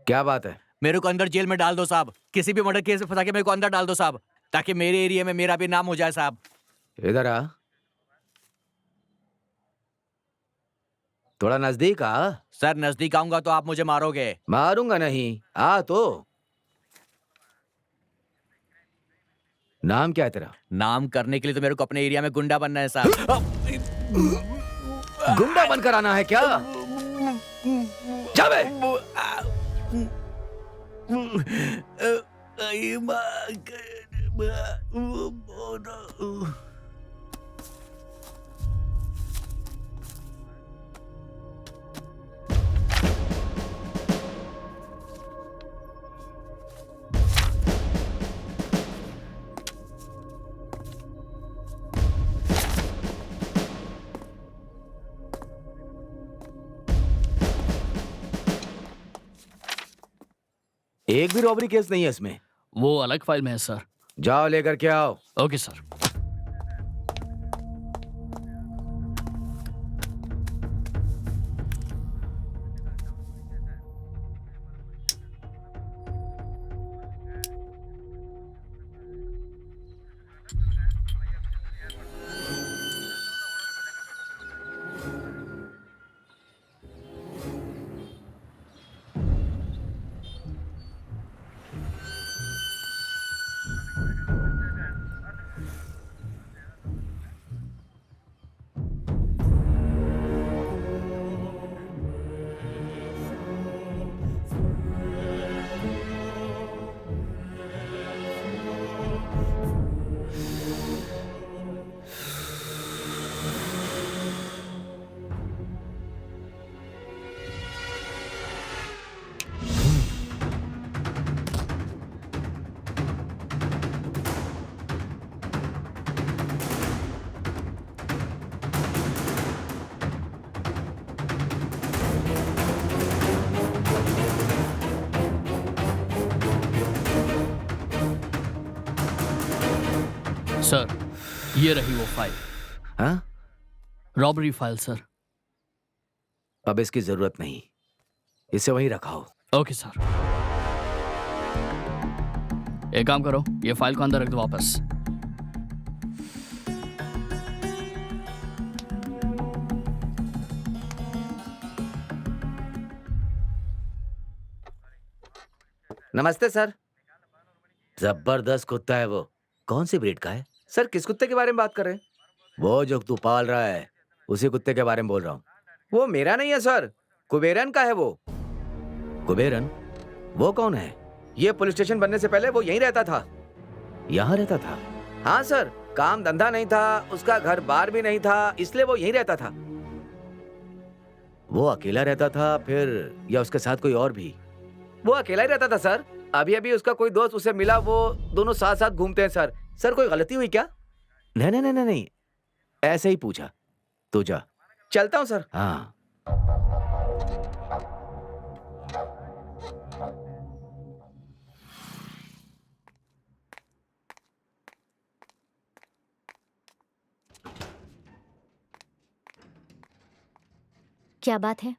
क्या बात है? मेरे को अंदर जेल में डाल दो साहब, किसी भी मर्डर केस में फंसा के मेरे को अंदर डाल दो साहब, ताकि मेरे एरिया में मेरा भी नाम हो जाए साहब। इधर आ, थोड़ा नजदीक आ। सर नजदीक आऊंगा तो आप मुझे मारोगे। मारूंगा नहीं, आ तो। नाम क्या है तेरा? नाम करने के लिए तो मेरे को अपने एरिया में गुंडा बनना है साहब। गुंडा बनकर आना है क्या? जा बे। एक भी रॉबरी केस नहीं है इसमें। वो अलग फाइल में है सर। जाओ लेकर के आओ। Okay sir. सर ये रही वो फाइल। हाँ? Robbery file sir. अब इसकी जरूरत नहीं, इसे वहीं रखाओ। Okay sir. एक काम करो, ये फाइल को अंदर रख दो वापस। नमस्ते सर। जबरदस्त कुत्ता है वो। कौन सी ब्रीड का है? सर किस कुत्ते के बारे में बात कर रहे हैं? वो जो तू पाल रहा है उसी कुत्ते के बारे में बोल रहा हूँ। वो मेरा नहीं है सर, कुबेरन का है वो। कुबेरन? वो कौन है? ये पुलिस स्टेशन बनने से पहले वो यहीं रहता था। यहाँ रहता था? हाँ सर, काम धंधा नहीं था, उसका घर बार भी नहीं था, इसलिए वो यहीं रहता था। वो अकेला रहता था फिर, या उसके साथ कोई और भी? वो अकेला ही रहता था सर। अभी अभी उसका कोई दोस्त उसे मिला, वो दोनों साथ साथ घूमते हैं सर। सर कोई गलती हुई क्या? नहीं नहीं नहीं नहीं, ऐसे ही पूछा। तू जा। चलता हूँ सर। हाँ। क्या बात है?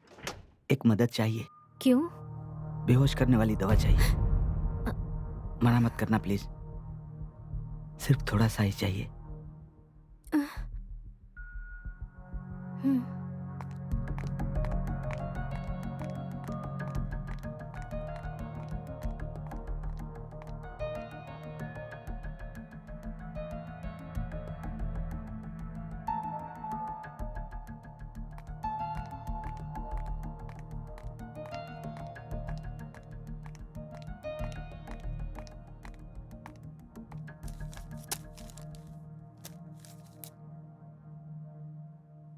एक मदद चाहिए। क्यों? बेहोश करने वाली दवा चाहिए। मना मत करना प्लीज, सिर्फ थोड़ा सा ही चाहिए।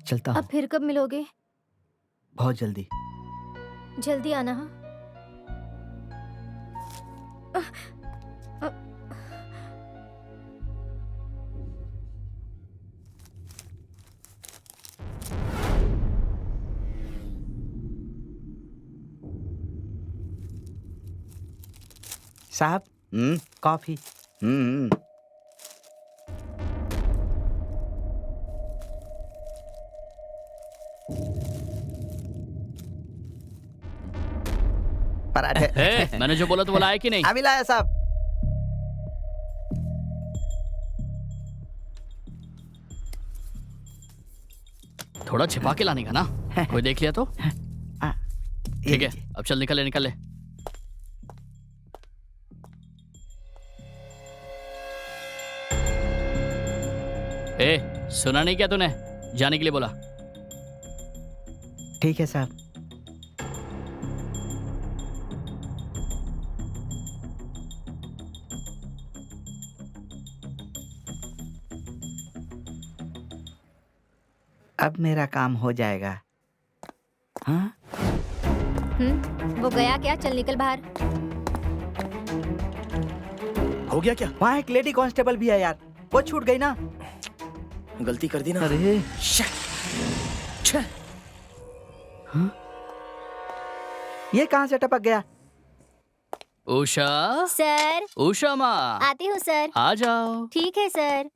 चलता हूँ। अब फिर कब मिलोगे? बहुत जल्दी। जल्दी आना। हाँ। साहब कॉफी। हम्म। पराठे। मैंने जो बोला तो बोला है कि नहीं? अभी लाया साहब। थोड़ा छिपा के लाने का ना, कोई देख लिया तो? ठीक है, अब चल निकल ले निकल ले। सुना नहीं क्या तूने? जाने के लिए बोला। ठीक है साहब। अब मेरा काम हो जाएगा। हाँ? वो गया क्या? चल निकल बाहर। हो गया क्या? वहाँ एक लेडी कांस्टेबल भी है यार, वो छूट गई ना। गलती कर दी ना। अरे ये कहाँ से टपक गया? उषा, सर। उषा माँ, आती हूँ सर। आ जाओ। ठीक है सर।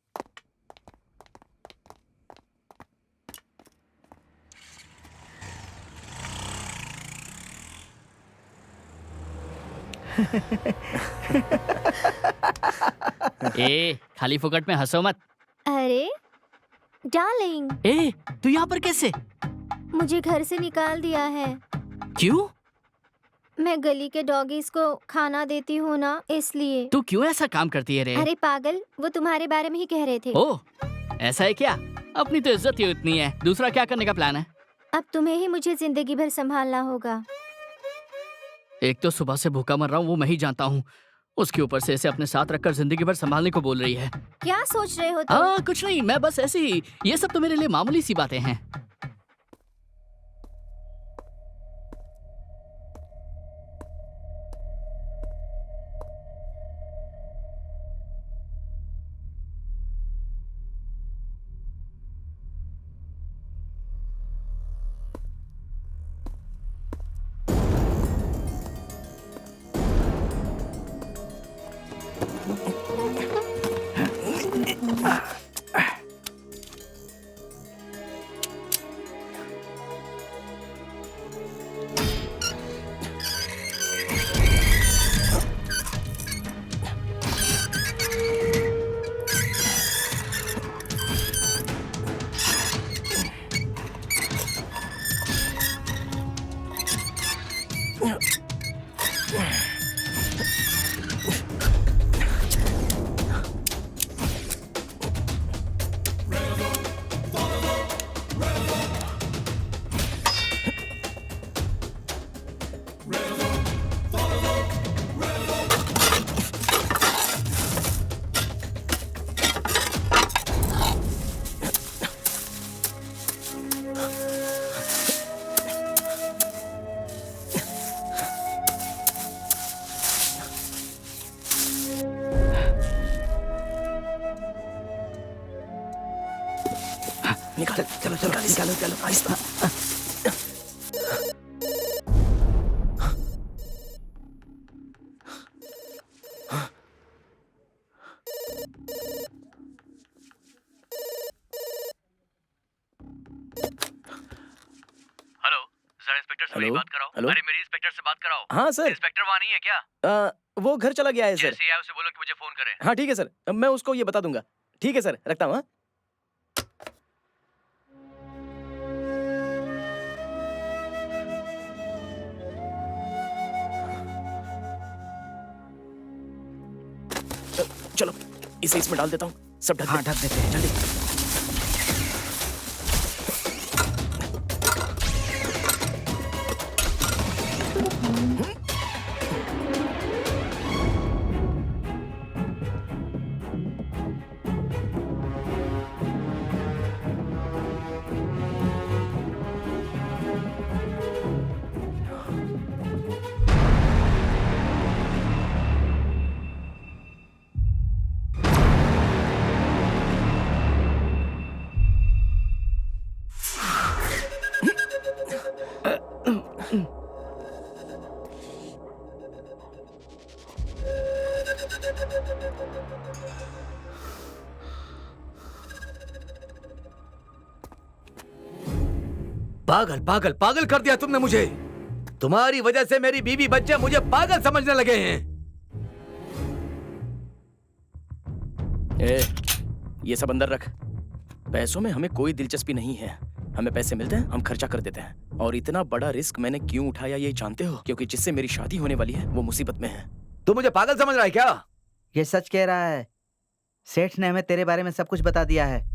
खाली फुकट में हंसो मत। अरे डार्लिंग, तू यहाँ पर कैसे? मुझे घर से निकाल दिया है। क्यों? मैं गली के डॉगीज को खाना देती हूँ ना, इसलिए। तू क्यों ऐसा काम करती है रे? अरे पागल, वो तुम्हारे बारे में ही कह रहे थे। ओह, ऐसा है क्या? अपनी तो इज्जत ही उतनी है, दूसरा क्या करने का प्लान है? अब तुम्हें ही मुझे जिंदगी भर संभालना होगा। एक तो सुबह से भूखा मर रहा हूँ, वो मैं ही जानता हूँ, उसके ऊपर से इसे अपने साथ रखकर जिंदगी भर संभालने को बोल रही है। क्या सोच रहे हो तुम? कुछ नहीं, मैं बस ऐसे ही, ये सब तो मेरे लिए मामूली सी बातें हैं। चलो आहिस्ता। हेलो सर, इंस्पेक्टर से मेरी बात कराओ। हेलो? अरे मेरी इंस्पेक्टर से बात कराओ। हाँ सर। इंस्पेक्टर वहाँ नहीं है क्या? वो घर चला गया है सर। जैसे आए उसे बोलो कि मुझे फोन करे। हाँ ठीक है सर, मैं उसको ये बता दूंगा। ठीक है सर, रखता हूँ। हाँ? चलो इसे इसमें डाल देता हूँ, सब ढक ढक देते हैं जल्दी। पागल पागल पागल कर दिया तुमने मुझे। तुम्हारी वजह से मेरी बीवी बच्चे मुझे पागल समझने लगे हैं। ये सब अंदर रख। पैसों में हमें कोई दिलचस्पी नहीं है। हमें पैसे मिलते हैं, हम खर्चा कर देते हैं। और इतना बड़ा रिस्क मैंने क्यों उठाया ये जानते हो? क्योंकि जिससे मेरी शादी होने वाली है वो मुसीबत में है। तू मुझे पागल समझ रहा है क्या? ये सच कह रहा है। सेठ ने हमें तेरे बारे में सब कुछ बता दिया है।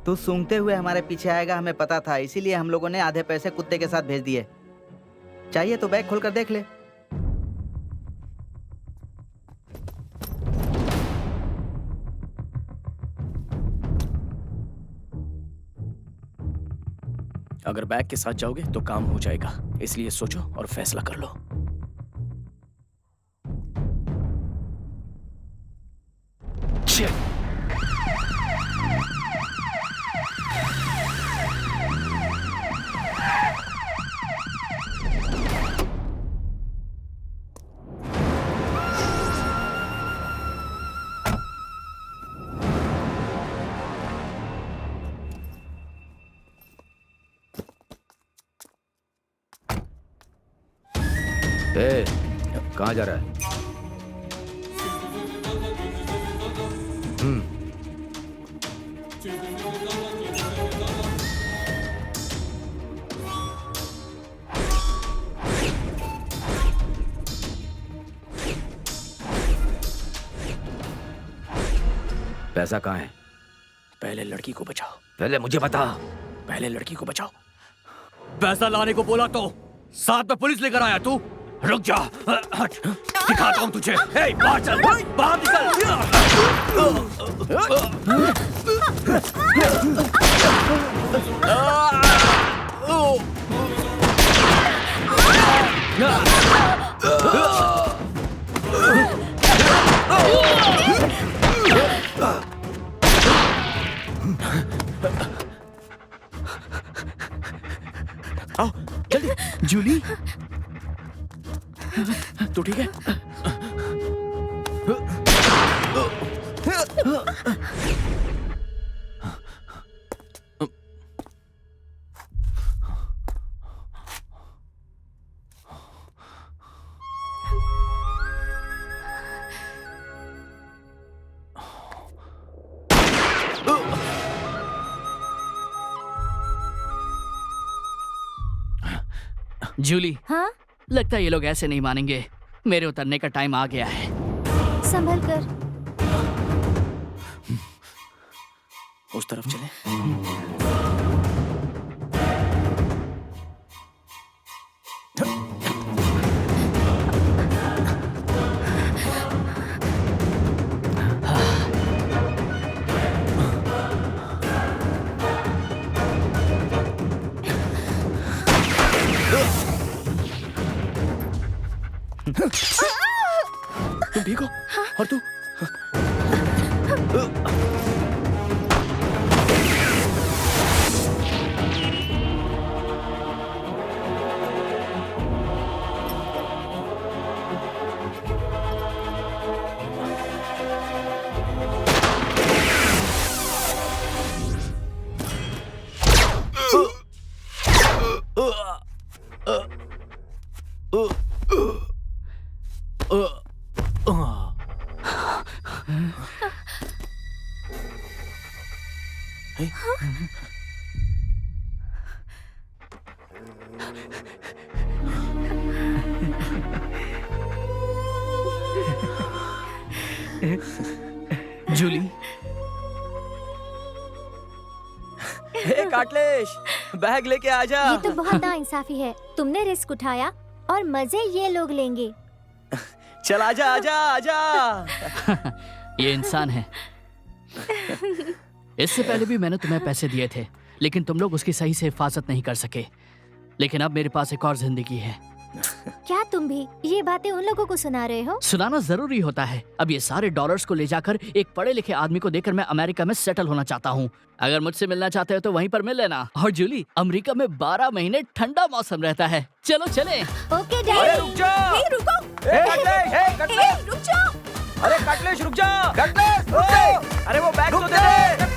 तू सूंघते हुए हमारे पीछे आएगा, हमें पता था, इसीलिए हम लोगों ने आधे पैसे कुत्ते के साथ भेज दिए। चाहिए तो बैग खोलकर देख ले। अगर बैग के साथ जाओगे तो काम हो जाएगा, इसलिए सोचो और फैसला कर लो। कहाँ जा रहा है? पैसा कहाँ है? पहले लड़की को बचाओ। पहले मुझे बता। पहले लड़की को बचाओ। पैसा लाने को बोला तो साथ में पुलिस लेकर आया तू। रुक जा, हट, दिखाता हूँ तुझे। हे, बाहर चल, बाहर आओ जल्दी। जूली, तू ठीक है? जूली, हाँ, लगता है ये लोग ऐसे नहीं मानेंगे। मेरे उतरने का टाइम आ गया है। संभल कर। उस तरफ चले। तुम ठीक हो? और तू? जूली, हे काटलेश, बैग लेके आ जा। ये तो बहुत नाइंसाफी है। तुमने रिस्क उठाया और मजे ये लोग लेंगे। चल आजा आजा आजा। ये इंसान है। इससे पहले भी मैंने तुम्हें पैसे दिए थे, लेकिन तुम लोग उसकी सही से हिफाजत नहीं कर सके। लेकिन अब मेरे पास एक और जिंदगी है। क्या तुम भी ये बातें उन लोगों को सुना रहे हो? सुनाना जरूरी होता है। अब ये सारे डॉलर्स को ले जाकर एक पढ़े लिखे आदमी को देकर मैं अमेरिका में सेटल होना चाहता हूँ। अगर मुझसे मिलना चाहते हो तो वहीं पर मिल लेना। और जूली, अमेरिका में 12 महीने ठंडा मौसम रहता है। चलो चले। ओके अरे डैडी। रुक जा। रुको। कटलेश, रुक जाओ। अरे कटलेश रुक जा। कटलेश, अरे वो बैग तो दे दे।